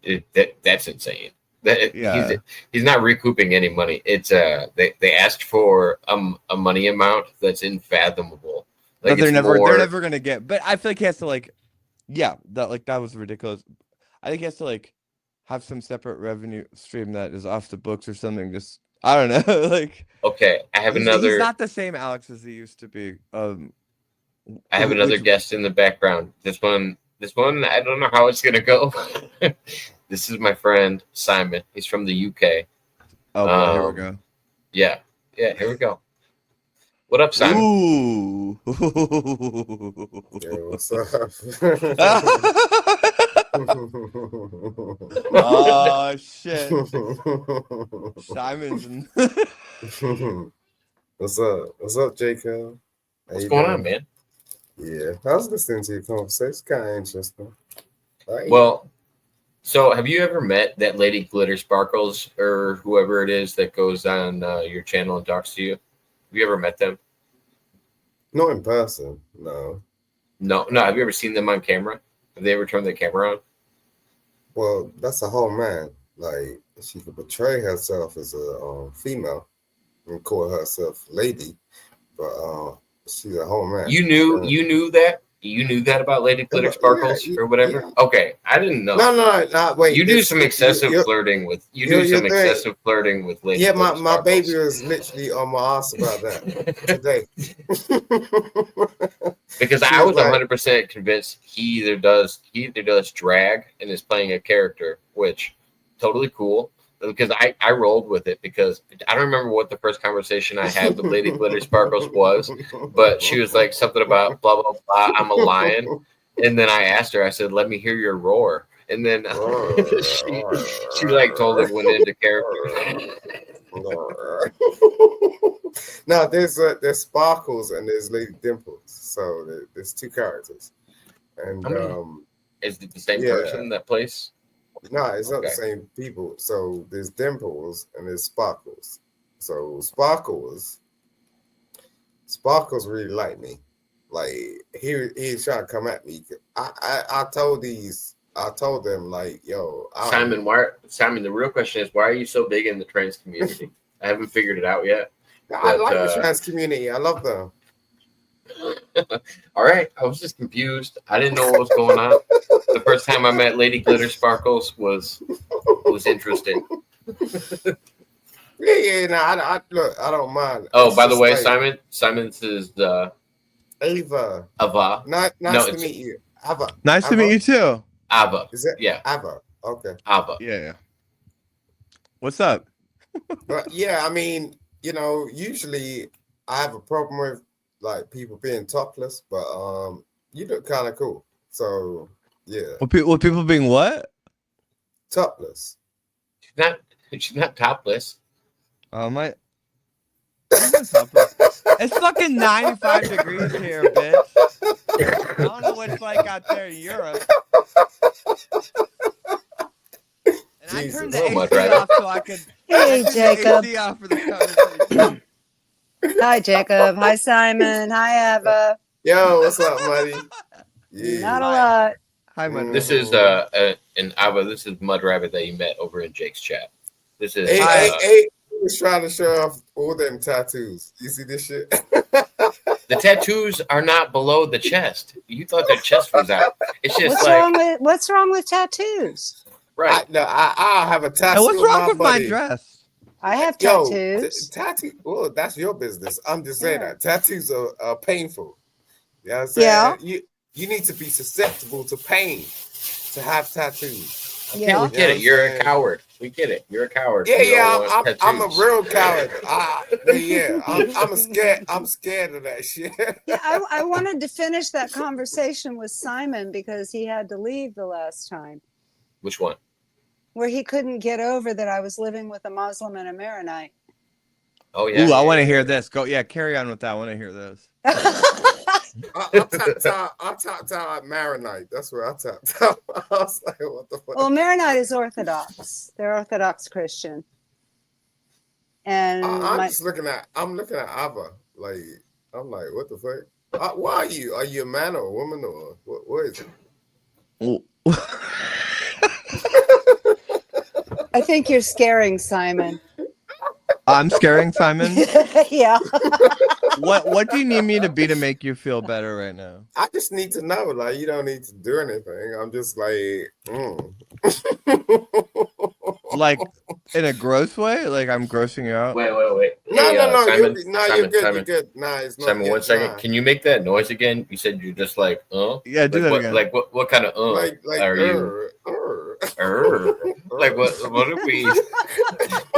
Speaker 1: that's insane. He's not recouping any money. It's they asked for a money amount that's unfathomable. Like
Speaker 2: they're never gonna get. But I feel like he has to like, that was ridiculous. I think he has to like have some separate revenue stream that is off the books or something. Just I don't know. Like
Speaker 1: okay, I have
Speaker 2: he's
Speaker 1: another.
Speaker 2: He's not the same Alex as he used to be.
Speaker 1: I have another guest in the background. This one, I don't know how it's gonna go. This is my friend Simon. He's from the UK.
Speaker 2: Oh, boy, here we go.
Speaker 1: Yeah, here we go. What up, Simon?
Speaker 4: Ooh. Yeah, what's up?
Speaker 2: Oh shit. Simon's
Speaker 4: What's up? What's up, Jacob?
Speaker 1: What's going on, man?
Speaker 4: Yeah, I was listening to your conversation. Kind of interesting.
Speaker 1: Well, so have you ever met that lady Glitter Sparkles or whoever it is that goes on your channel and talks to you? Have you ever met them?
Speaker 4: Not in person, no.
Speaker 1: No. Have you ever seen them on camera? Have they ever turned their camera on?
Speaker 4: Well, that's a whole man. Like she could portray herself as a female and call herself lady, but she's a whole man.
Speaker 1: You knew that? You knew that about Lady Glitter Sparkles or whatever? Yeah. Okay, I didn't know.
Speaker 4: No, wait.
Speaker 1: You do some excessive flirting with excessive flirting with Lady Glitter Sparkles.
Speaker 4: My baby was literally on my ass about that today.
Speaker 1: Because I was 100% convinced he either does drag and is playing a character, which totally cool. Because I rolled with it because I don't remember what the first conversation I had with Lady Glitter Sparkles was, but she was like something about blah, blah, blah, I'm a lion. And then I asked her, I said, let me hear your roar. And then she like totally went into character.
Speaker 4: No, there's Sparkles and there's Lady Dimples. So there's two characters. And
Speaker 1: is it the same person that plays?
Speaker 4: No, it's not the same people. So there's Dimples and there's Sparkles. So Sparkles really like me. Like he's trying to come at me. I told them like, yo,
Speaker 1: Simon, the real question is, why are you so big in the trans community? I haven't figured it out yet.
Speaker 4: I like the trans community. I love them.
Speaker 1: All right, I was just confused. I didn't know what was going on. The first time I met Lady Glitter Sparkles was interesting.
Speaker 4: Yeah. No, look, I don't mind.
Speaker 1: Oh, by the way, like, Simon's is the
Speaker 4: Ava. Nice to meet you, Ava.
Speaker 2: Nice to meet you too,
Speaker 1: Ava.
Speaker 4: Is it?
Speaker 1: Yeah,
Speaker 4: Ava. Okay.
Speaker 1: Ava.
Speaker 2: Yeah. What's up?
Speaker 4: But yeah, I mean, usually I have a problem with like people being topless, but you look kind of cool. So yeah.
Speaker 2: What people being what?
Speaker 4: Topless.
Speaker 1: She's not topless.
Speaker 2: My topless. It's fucking 95 degrees here, bitch. I don't know what it's like out there in Europe. And I
Speaker 4: Jesus.
Speaker 2: turned the
Speaker 1: Oh,
Speaker 2: AC
Speaker 1: Mudrabbit.
Speaker 2: off so I could.
Speaker 5: Hey, Jacob.
Speaker 2: AC off for this conversation.
Speaker 5: Hi, Jacob. Hi, Simon. Hi, Eva.
Speaker 4: Yo, what's up, buddy? Yeah.
Speaker 5: Not a lot.
Speaker 2: Hi, my
Speaker 1: This is an Ava. This is Mudrabbit that you met over in Jake's chat. This is
Speaker 4: Hey, he was trying to show off all them tattoos. You see this shit?
Speaker 1: the tattoos are not below the chest. You thought the chest was out. It's just
Speaker 5: What's wrong with tattoos?
Speaker 1: right.
Speaker 4: I have a tattoo.
Speaker 2: Hey, what's wrong
Speaker 4: on
Speaker 2: with
Speaker 4: my
Speaker 2: my dress?
Speaker 5: I have tattoos.
Speaker 4: Tattoo. Well, that's your business. I'm just saying that tattoos are painful. You know what I'm saying?
Speaker 5: Yeah.
Speaker 4: You need to be susceptible to pain to have tattoos.
Speaker 1: Okay, we get it. You're a coward. We get it. You're a coward.
Speaker 4: I'm a real coward. I'm scared of that shit.
Speaker 5: Yeah, I wanted to finish that conversation with Simon because he had to leave the last time,
Speaker 1: Which one?
Speaker 5: where he couldn't get over that I was living with a Muslim and a Maronite.
Speaker 1: Oh yeah.
Speaker 2: Ooh, I want to hear this. Go, yeah, carry on with that. I want to hear this.
Speaker 4: I tapped out at Maronite. That's where I tapped out. I was like, what the fuck?
Speaker 5: Well, Maronite is Orthodox. They're Orthodox Christian. And
Speaker 4: I'm looking at Abba. Like, I'm like, what the fuck? Why are you? Are you a man or a woman or what is it?
Speaker 5: I think you're scaring Simon.
Speaker 2: I'm scaring Simon.
Speaker 5: Yeah.
Speaker 2: What do you need me to be to make you feel better right now?
Speaker 4: I just need to know. Like, you don't need to do anything. I'm just like,
Speaker 2: Like in a gross way? Like I'm grossing you out?
Speaker 1: Wait.
Speaker 4: No,
Speaker 1: Simon,
Speaker 4: you're good.
Speaker 1: Simon,
Speaker 4: You're good. Nah, it's not.
Speaker 1: Simon, 1 second. Can you make that noise again? You said you're just like,
Speaker 2: Yeah, do that again.
Speaker 1: Like what kind of
Speaker 4: like
Speaker 1: are you? Like what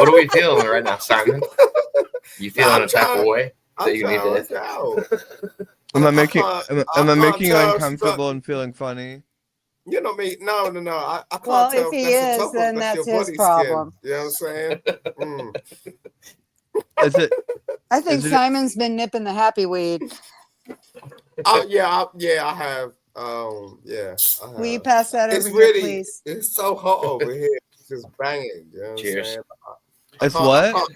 Speaker 1: are we feeling right now, Simon? You feeling a type of way that you need to?
Speaker 2: Am I making you uncomfortable and feeling funny?
Speaker 4: You know me. No. I can't
Speaker 5: Well,
Speaker 4: tell
Speaker 5: if he
Speaker 4: that's
Speaker 5: is, then that's
Speaker 4: your
Speaker 5: his
Speaker 4: body
Speaker 5: problem.
Speaker 4: Skin. You know what I'm saying?
Speaker 2: Is it?
Speaker 5: I think
Speaker 2: Is it-
Speaker 5: Simon's been nipping the happy weed.
Speaker 4: Oh yeah, I have. Yeah. I have.
Speaker 5: Will you pass that over
Speaker 4: It's
Speaker 5: here,
Speaker 4: really,
Speaker 5: please?
Speaker 4: it's so hot over here. It's just banging. You know what
Speaker 1: Cheers.
Speaker 4: I'm saying?
Speaker 2: It's what?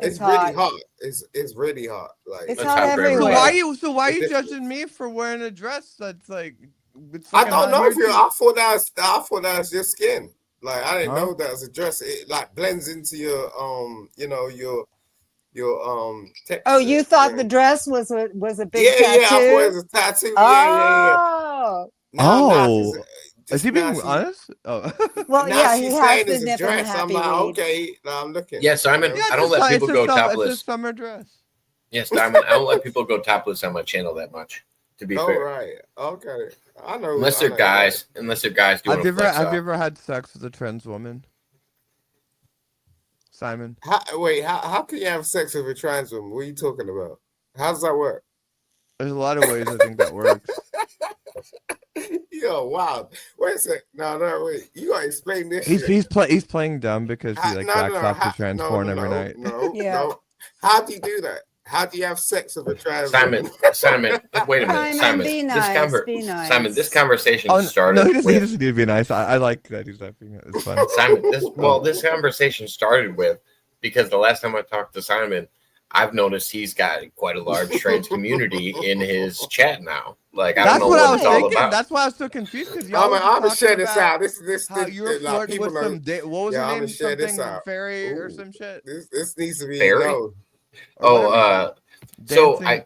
Speaker 4: It's
Speaker 5: hot.
Speaker 4: really hot. It's really hot. Like
Speaker 5: It's
Speaker 1: That's
Speaker 5: hot
Speaker 1: hot for
Speaker 5: everywhere.
Speaker 2: So why are you judging me for wearing a dress that's like?
Speaker 4: I don't know if
Speaker 2: you.
Speaker 4: I thought that was your skin. Like I didn't
Speaker 2: Huh?
Speaker 4: know that was a dress. It like blends into your your texture.
Speaker 5: Oh, you thought the dress was a big
Speaker 4: yeah,
Speaker 5: tattoo?
Speaker 4: I thought it was a tattoo.
Speaker 5: Oh.
Speaker 2: Oh. Is he being honest? Oh.
Speaker 5: Well,
Speaker 4: now
Speaker 5: yeah,
Speaker 4: she's
Speaker 5: he has
Speaker 4: saying
Speaker 5: the
Speaker 4: it's a
Speaker 5: nip and the
Speaker 4: dress. I'm
Speaker 5: happy
Speaker 4: like,
Speaker 5: weed.
Speaker 4: okay, now I'm looking.
Speaker 1: Yeah, Simon.
Speaker 2: Yeah,
Speaker 1: I don't let people go
Speaker 2: It's
Speaker 1: topless.
Speaker 2: a summer dress.
Speaker 1: Yes, Simon. I don't let people go topless on my channel that much. To be fair,
Speaker 4: Right. Okay. I know.
Speaker 1: unless they're guys doing
Speaker 2: Have
Speaker 1: a
Speaker 2: you
Speaker 1: flex off.
Speaker 2: ever had sex with a trans woman? Simon.
Speaker 4: How can you have sex with a trans woman? What are you talking about? How does that work?
Speaker 2: There's a lot of ways I think that works.
Speaker 4: Yo, wow. Wait a sec. No, wait. You gotta explain this.
Speaker 2: He's playing dumb because he like backs off to trans porn every night.
Speaker 5: Yeah.
Speaker 4: How do you do that? How do you have sex with a trans
Speaker 1: Simon,
Speaker 4: woman?
Speaker 1: wait a minute, Simon.
Speaker 5: Be
Speaker 1: This
Speaker 5: nice. Be nice.
Speaker 1: Simon, this conversation
Speaker 2: Oh,
Speaker 1: started.
Speaker 2: no, he
Speaker 1: with,
Speaker 2: doesn't need to be nice. I like that he's not being. It's fun.
Speaker 1: Simon, this conversation started with because the last time I talked to Simon, I've noticed he's got quite a large trans community in his chat now. Like I don't know what it's all about.
Speaker 2: That's why I was so confused because
Speaker 4: I'm gonna share this out. This
Speaker 2: how you were
Speaker 4: like,
Speaker 2: flirting with some. What was her name? Something fairy or some shit.
Speaker 4: This needs to be
Speaker 1: Fairy?
Speaker 4: known.
Speaker 1: So I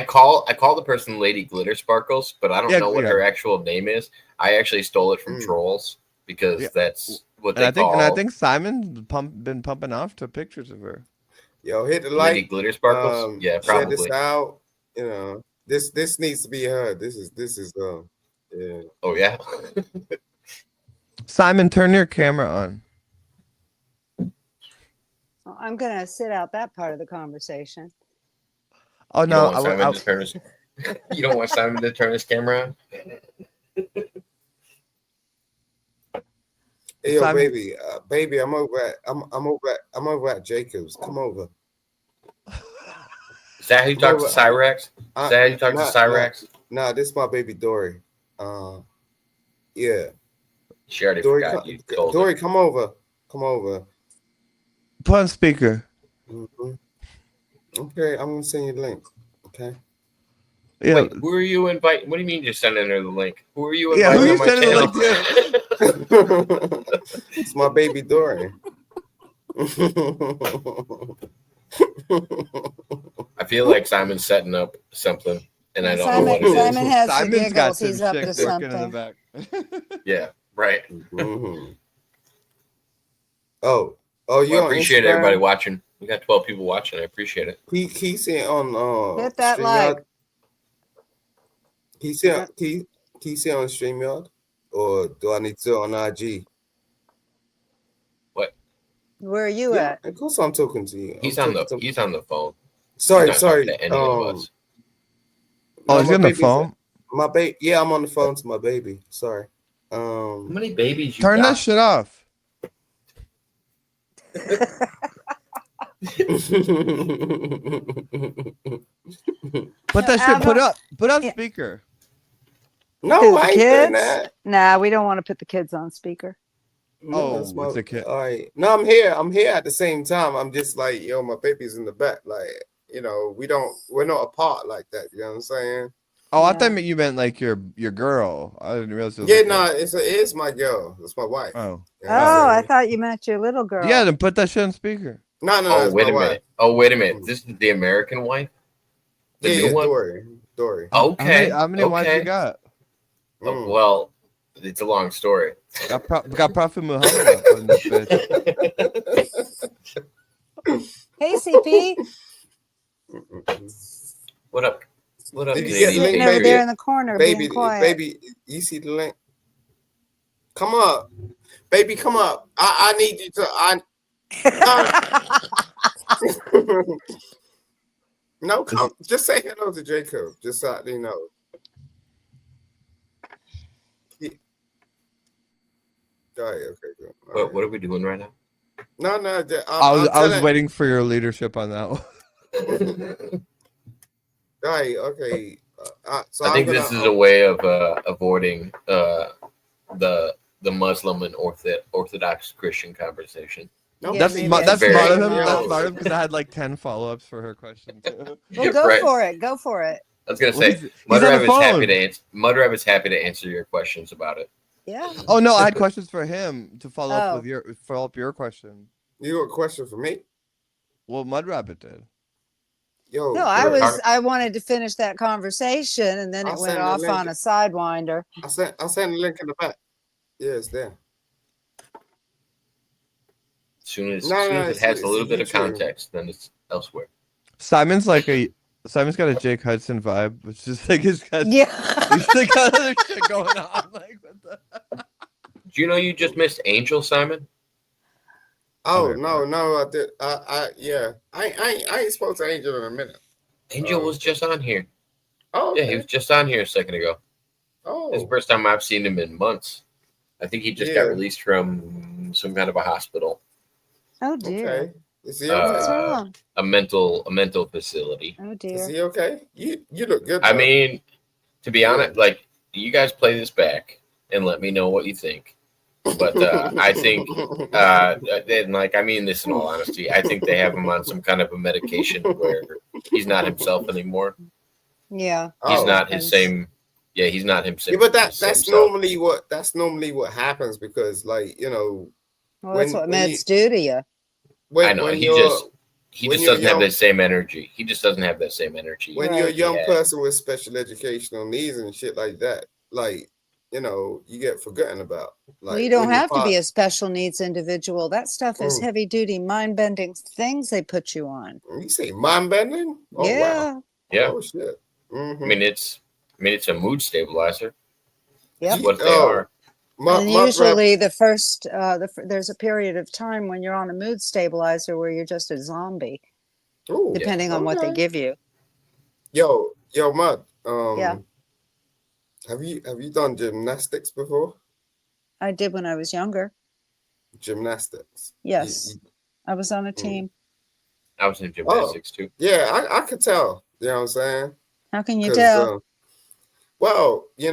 Speaker 1: call the person Lady Glitter Sparkles, but I don't know what her actual name is. I actually stole it from trolls because that's what they call.
Speaker 2: And I think Simon's been pumping off to pictures of her.
Speaker 4: Yo, hit the like.
Speaker 1: Lady Glitter Sparkles. Yeah, probably.
Speaker 4: Share this out. You know, this needs to be heard. This is yeah.
Speaker 1: Oh yeah.
Speaker 2: Simon, turn your camera on.
Speaker 5: Well, I'm gonna sit out that part of the conversation.
Speaker 2: Oh no!
Speaker 1: You don't want Simon to turn his camera on?
Speaker 4: Hey, yo,
Speaker 2: Simon.
Speaker 4: baby, I'm over at Jacob's. Come over.
Speaker 1: Is that how you talk to Cyrax? Is that how you talk to Cyrax?
Speaker 4: Nah, this is my baby Dory. Yeah.
Speaker 1: She already
Speaker 4: Dory,
Speaker 1: forgot you told
Speaker 4: Dory,
Speaker 1: her.
Speaker 4: come over. Come over.
Speaker 2: Put on speaker.
Speaker 4: Mm-hmm. Okay, I'm gonna send you the link. Okay.
Speaker 2: Yeah.
Speaker 1: Wait, who are you inviting? What do you mean you're sending her the link? Who are you
Speaker 2: Yeah,
Speaker 1: inviting
Speaker 2: who
Speaker 1: on
Speaker 2: you
Speaker 1: my
Speaker 2: sending the
Speaker 1: channel?
Speaker 2: link to?
Speaker 4: It's my baby Dory.
Speaker 1: I feel like Simon's setting up something, and I
Speaker 5: Yeah,
Speaker 1: don't know what it is.
Speaker 5: Simon has the
Speaker 2: Simon's got
Speaker 5: giggles.
Speaker 2: some
Speaker 5: He's up
Speaker 2: shit
Speaker 5: to
Speaker 2: working in the
Speaker 5: something.
Speaker 2: back.
Speaker 1: Yeah, right.
Speaker 4: Mm-hmm. Oh,
Speaker 1: Well,
Speaker 4: you
Speaker 1: I
Speaker 4: on
Speaker 1: appreciate everybody
Speaker 4: Instagram?
Speaker 1: watching. We got 12 people watching. I appreciate it.
Speaker 4: He see on
Speaker 5: Hit that
Speaker 4: StreamYard.
Speaker 5: like.
Speaker 4: He see on StreamYard, or do I need to on IG?
Speaker 1: What?
Speaker 5: Where are you
Speaker 4: Yeah,
Speaker 5: at?
Speaker 4: of course I'm talking to you.
Speaker 1: He's on the phone. He's
Speaker 4: Sorry.
Speaker 1: not talking to any of us.
Speaker 2: Oh,
Speaker 4: No,
Speaker 2: he's
Speaker 4: my
Speaker 2: on the
Speaker 4: baby's
Speaker 2: phone?
Speaker 4: My baby. Yeah, I'm on the phone to my baby. Sorry.
Speaker 1: How many babies you
Speaker 2: Turn
Speaker 1: got?
Speaker 2: that shit off. Put that shit. Put on
Speaker 5: Yeah.
Speaker 2: speaker.
Speaker 4: No, I ain't doing
Speaker 5: Kids?
Speaker 4: that.
Speaker 5: Nah, we don't want to put the kids on speaker.
Speaker 4: No, that's
Speaker 2: Oh, it's a kid.
Speaker 4: all right. No, I'm here. I'm here at the same time. I'm just like, yo, my baby's in the back. Like, we're not apart like that. You know what I'm saying?
Speaker 2: Oh, I
Speaker 5: Yeah.
Speaker 2: thought you meant like your girl. I didn't realize it was
Speaker 4: Yeah,
Speaker 2: like
Speaker 4: no, it is my girl. It's my wife.
Speaker 2: Oh.
Speaker 4: You know what I'm
Speaker 5: Oh, I
Speaker 4: saying?
Speaker 5: thought you meant your little girl.
Speaker 2: Yeah, then put that shit on speaker.
Speaker 4: No,
Speaker 1: Oh,
Speaker 4: it's
Speaker 1: wait
Speaker 4: my
Speaker 1: a
Speaker 4: wife.
Speaker 1: minute. Oh, wait a minute. This is the American wife? The new one?
Speaker 4: Dory.
Speaker 1: Okay.
Speaker 2: How many wives you got?
Speaker 1: Oh, well, it's a long story.
Speaker 2: Got Prophet Muhammad up on this bitch.
Speaker 5: Hey, CP.
Speaker 1: What up? What up,
Speaker 4: Did you get the link,
Speaker 5: Sitting over
Speaker 4: baby?
Speaker 5: there in the corner,
Speaker 4: baby,
Speaker 5: being quiet.
Speaker 4: baby, you see the link? Come up, baby, come up. I need you to. No, come. Just say hello to Jacob. Just so you know. All right, okay, good.
Speaker 1: What are we doing right now?
Speaker 4: No,
Speaker 2: I was waiting for your leadership on that one.
Speaker 4: All right, okay. So
Speaker 1: I think this is a way of avoiding the Muslim and Orthodox Christian conversation.
Speaker 4: No,
Speaker 2: That's
Speaker 5: maybe
Speaker 2: smart of him.
Speaker 4: Yo.
Speaker 2: That's smart of him because I had like 10 follow-ups for her question too.
Speaker 5: Well, go
Speaker 1: Right.
Speaker 5: for it. Go for it.
Speaker 1: I was gonna
Speaker 2: Well,
Speaker 1: say,
Speaker 2: he's on the
Speaker 1: Mudrabbit's happy to answer your questions about it.
Speaker 5: Yeah.
Speaker 2: Oh no, I had questions for him to follow up
Speaker 5: Oh.
Speaker 2: with your question.
Speaker 4: You got a question for me?
Speaker 2: Well, Mudrabbit did.
Speaker 4: Yo,
Speaker 5: No, I wanted to finish that conversation, and then
Speaker 4: I'll
Speaker 5: it went
Speaker 4: send the
Speaker 5: off
Speaker 4: link.
Speaker 5: on a sidewinder.
Speaker 4: I'll send the link in the back. Yeah, it's there.
Speaker 1: As soon as
Speaker 4: it's-
Speaker 1: it has a little
Speaker 4: it's
Speaker 1: bit of
Speaker 4: YouTube.
Speaker 1: context, then it's elsewhere.
Speaker 2: Simon's got a Jake Hudson vibe, which is like he's got
Speaker 5: Yeah.
Speaker 2: other shit going on. Like what the
Speaker 1: Do you know you just missed Angel, Simon?
Speaker 4: Oh
Speaker 2: Okay,
Speaker 4: no, I did. Yeah. I ain't spoke to Angel in a minute.
Speaker 1: Angel was just on here.
Speaker 4: Oh,
Speaker 1: Yeah, he was just on here a second ago.
Speaker 4: Oh,
Speaker 1: It's the first time I've seen him in months. I think he just got released from some kind of a hospital.
Speaker 5: Oh dear.
Speaker 4: okay. Is he
Speaker 5: What's
Speaker 4: okay?
Speaker 5: wrong?
Speaker 1: A mental facility.
Speaker 5: Oh
Speaker 4: Is
Speaker 5: dear.
Speaker 4: he okay? You look good.
Speaker 1: I
Speaker 4: though.
Speaker 1: mean, to be honest, like you guys play this back and let me know what you think. But I think, and like I mean this in all honesty, I think they have him on some kind of a medication where he's not himself anymore.
Speaker 5: Yeah.
Speaker 1: He's not
Speaker 5: happens.
Speaker 1: his same. Yeah, he's not himself.
Speaker 4: Yeah, but that's normally what happens because like
Speaker 5: Well,
Speaker 4: when
Speaker 5: that's what
Speaker 4: you-
Speaker 5: meds do to you.
Speaker 1: I know he just
Speaker 4: when you're
Speaker 1: doesn't have
Speaker 4: young-
Speaker 1: that same energy. He just doesn't have that same energy.
Speaker 4: when you're a
Speaker 5: Right.
Speaker 4: young
Speaker 1: Yeah.
Speaker 4: person with special educational needs and shit like that, like you get forgotten about. Like
Speaker 5: Well, you don't
Speaker 4: when you're
Speaker 5: have to
Speaker 4: part-
Speaker 5: be a special needs individual. That stuff is
Speaker 4: Mm.
Speaker 5: heavy duty, mind bending things they put you on.
Speaker 4: You say mind bending? Oh
Speaker 5: Yeah.
Speaker 4: wow.
Speaker 1: Yeah,
Speaker 4: Oh shit. Mhm.
Speaker 1: I mean it's a mood stabilizer.
Speaker 5: Yep.
Speaker 1: That's what they
Speaker 4: Oh,
Speaker 1: are.
Speaker 5: And usually the first, there's a period of time when you're on a mood stabilizer where you're just a zombie,
Speaker 4: Ooh,
Speaker 5: depending on what they
Speaker 4: okay.
Speaker 5: give you.
Speaker 4: Yo, Mud.
Speaker 5: Yeah.
Speaker 4: Have you done gymnastics before?
Speaker 5: I did when I was younger.
Speaker 4: Gymnastics.
Speaker 5: Yes. I was on a team.
Speaker 1: I was in gymnastics too.
Speaker 4: Yeah, I could tell. You know what I'm saying?
Speaker 5: How can you
Speaker 4: 'Cause,
Speaker 5: tell?
Speaker 4: well, you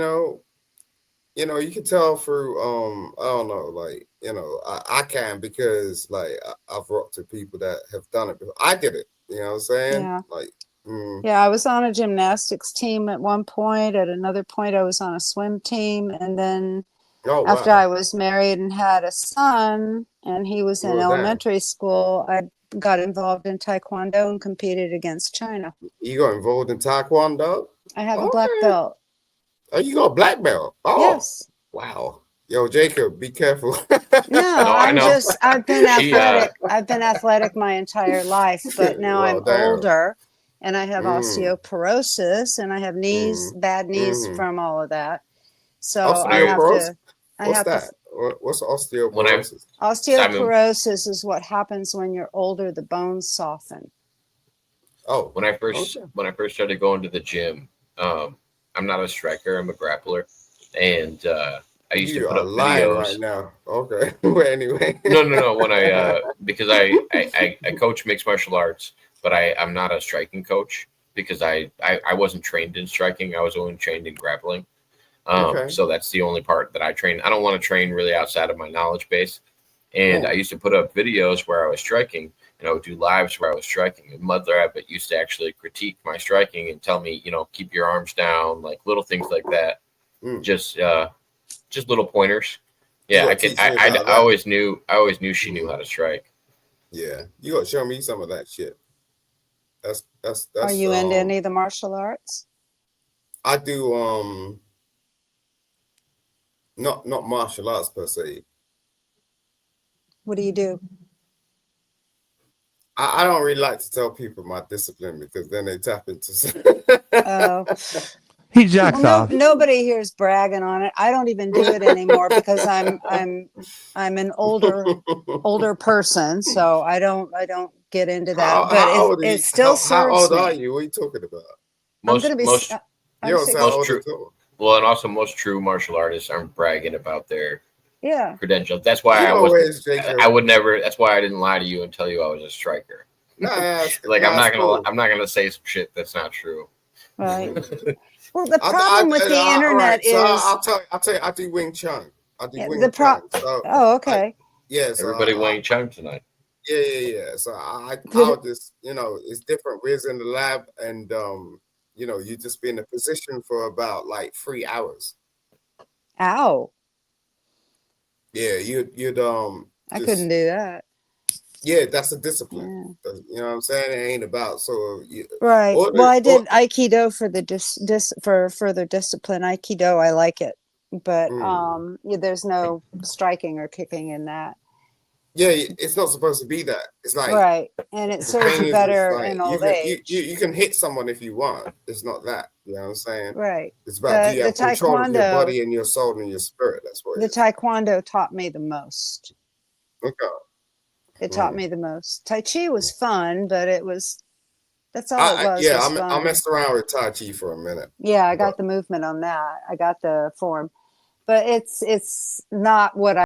Speaker 4: can tell through I don't know, like, I can because like I've rocked to people that have done it before. I did it, you know what I'm saying?
Speaker 5: Yeah.
Speaker 4: Like,
Speaker 5: Yeah, I was on a gymnastics team at one point. At another point, I was on a swim team. And then
Speaker 4: oh
Speaker 5: after I
Speaker 4: wow.
Speaker 5: was married and had a son, and he was in
Speaker 4: Well, damn.
Speaker 5: elementary school, I got involved in Taekwondo and competed against China.
Speaker 4: You got involved in Taekwondo?
Speaker 5: I have a black belt.
Speaker 4: Oh, you got a black belt. Oh,
Speaker 5: Yes.
Speaker 4: wow. Yo, Jacob, be careful.
Speaker 5: No,
Speaker 1: I know.
Speaker 5: I've been
Speaker 1: She,
Speaker 5: athletic. I've been athletic my entire life, but now
Speaker 4: Well,
Speaker 5: I'm
Speaker 4: damn.
Speaker 5: older and I have
Speaker 4: Mm.
Speaker 5: osteoporosis and I have bad knees from all of that. So I have
Speaker 4: Osteoporosis?
Speaker 5: to, I
Speaker 4: What's
Speaker 5: have
Speaker 4: that? What's osteoporosis?
Speaker 1: Simon,
Speaker 5: osteoporosis is what happens when you're older, the bones soften.
Speaker 4: Oh,
Speaker 1: when I first started going to the gym, I'm not a striker. I'm a grappler, and I used to
Speaker 4: you
Speaker 1: put
Speaker 4: are
Speaker 1: up
Speaker 4: lying
Speaker 1: videos.
Speaker 4: right now. Okay. Well, anyway.
Speaker 1: No. When because I coach mixed martial arts, but I'm not a striking coach because I wasn't trained in striking. I was only trained in grappling.
Speaker 4: Okay.
Speaker 1: So that's the only part that I train. I don't want to train really outside of my knowledge base. And I used to put up videos where I was striking, and I would do lives where I was striking. And Mudrabbit used to actually critique my striking and tell me, keep your arms down, like little things like that. Just little pointers. Yeah, I always knew she knew how to strike.
Speaker 4: Yeah, you gotta show me some of that shit. That's
Speaker 5: Are you into any of the martial arts?
Speaker 4: I do not martial arts per se.
Speaker 5: What do you do?
Speaker 4: I don't really like to tell people my discipline because then they tap into.
Speaker 5: Oh,
Speaker 2: He jacks off.
Speaker 5: nobody here is bragging on it. I don't even do it anymore because I'm an older person, so I don't get into that. But it still serves
Speaker 4: How old
Speaker 5: me.
Speaker 4: are you? What are you talking about?
Speaker 1: Most
Speaker 5: I'm
Speaker 1: true. Well, and also most true martial artists aren't bragging about their credentials. That's why I would never. That's why I didn't lie to you and tell you I was a striker. Like I'm not gonna say some shit that's not true.
Speaker 5: Right. Well, the problem with the internet is.
Speaker 4: I'll tell you. I do Wing Chun. I do Wing Chun.
Speaker 5: Oh, okay.
Speaker 4: Yes.
Speaker 1: Everybody Wing Chun tonight.
Speaker 4: Yeah. So I'll just it's different. We're in the lab, and you just be in a position for about like 3 hours.
Speaker 5: Ow.
Speaker 4: Yeah, you'd
Speaker 5: I couldn't do that.
Speaker 4: Yeah, that's a discipline. Yeah. You know what I'm saying? It ain't about
Speaker 5: right. Well, I did Aikido for the for further discipline. Aikido, I like it, but there's no striking or kicking in that.
Speaker 4: Yeah, it's not supposed to be that. It's like
Speaker 5: right, and it serves you better in old age.
Speaker 4: You can hit someone if you want. It's not that. You know what I'm saying?
Speaker 5: Right.
Speaker 4: It's about do you have control of your body and your soul and your spirit. That's what.
Speaker 5: The Taekwondo taught me the most.
Speaker 4: Okay.
Speaker 5: It taught me the most. Tai Chi was fun, but that's all it was.
Speaker 4: Yeah,
Speaker 5: was
Speaker 4: I messed around with Tai Chi for a minute.
Speaker 5: Yeah, I got the movement on that. I got the form, but it's not what I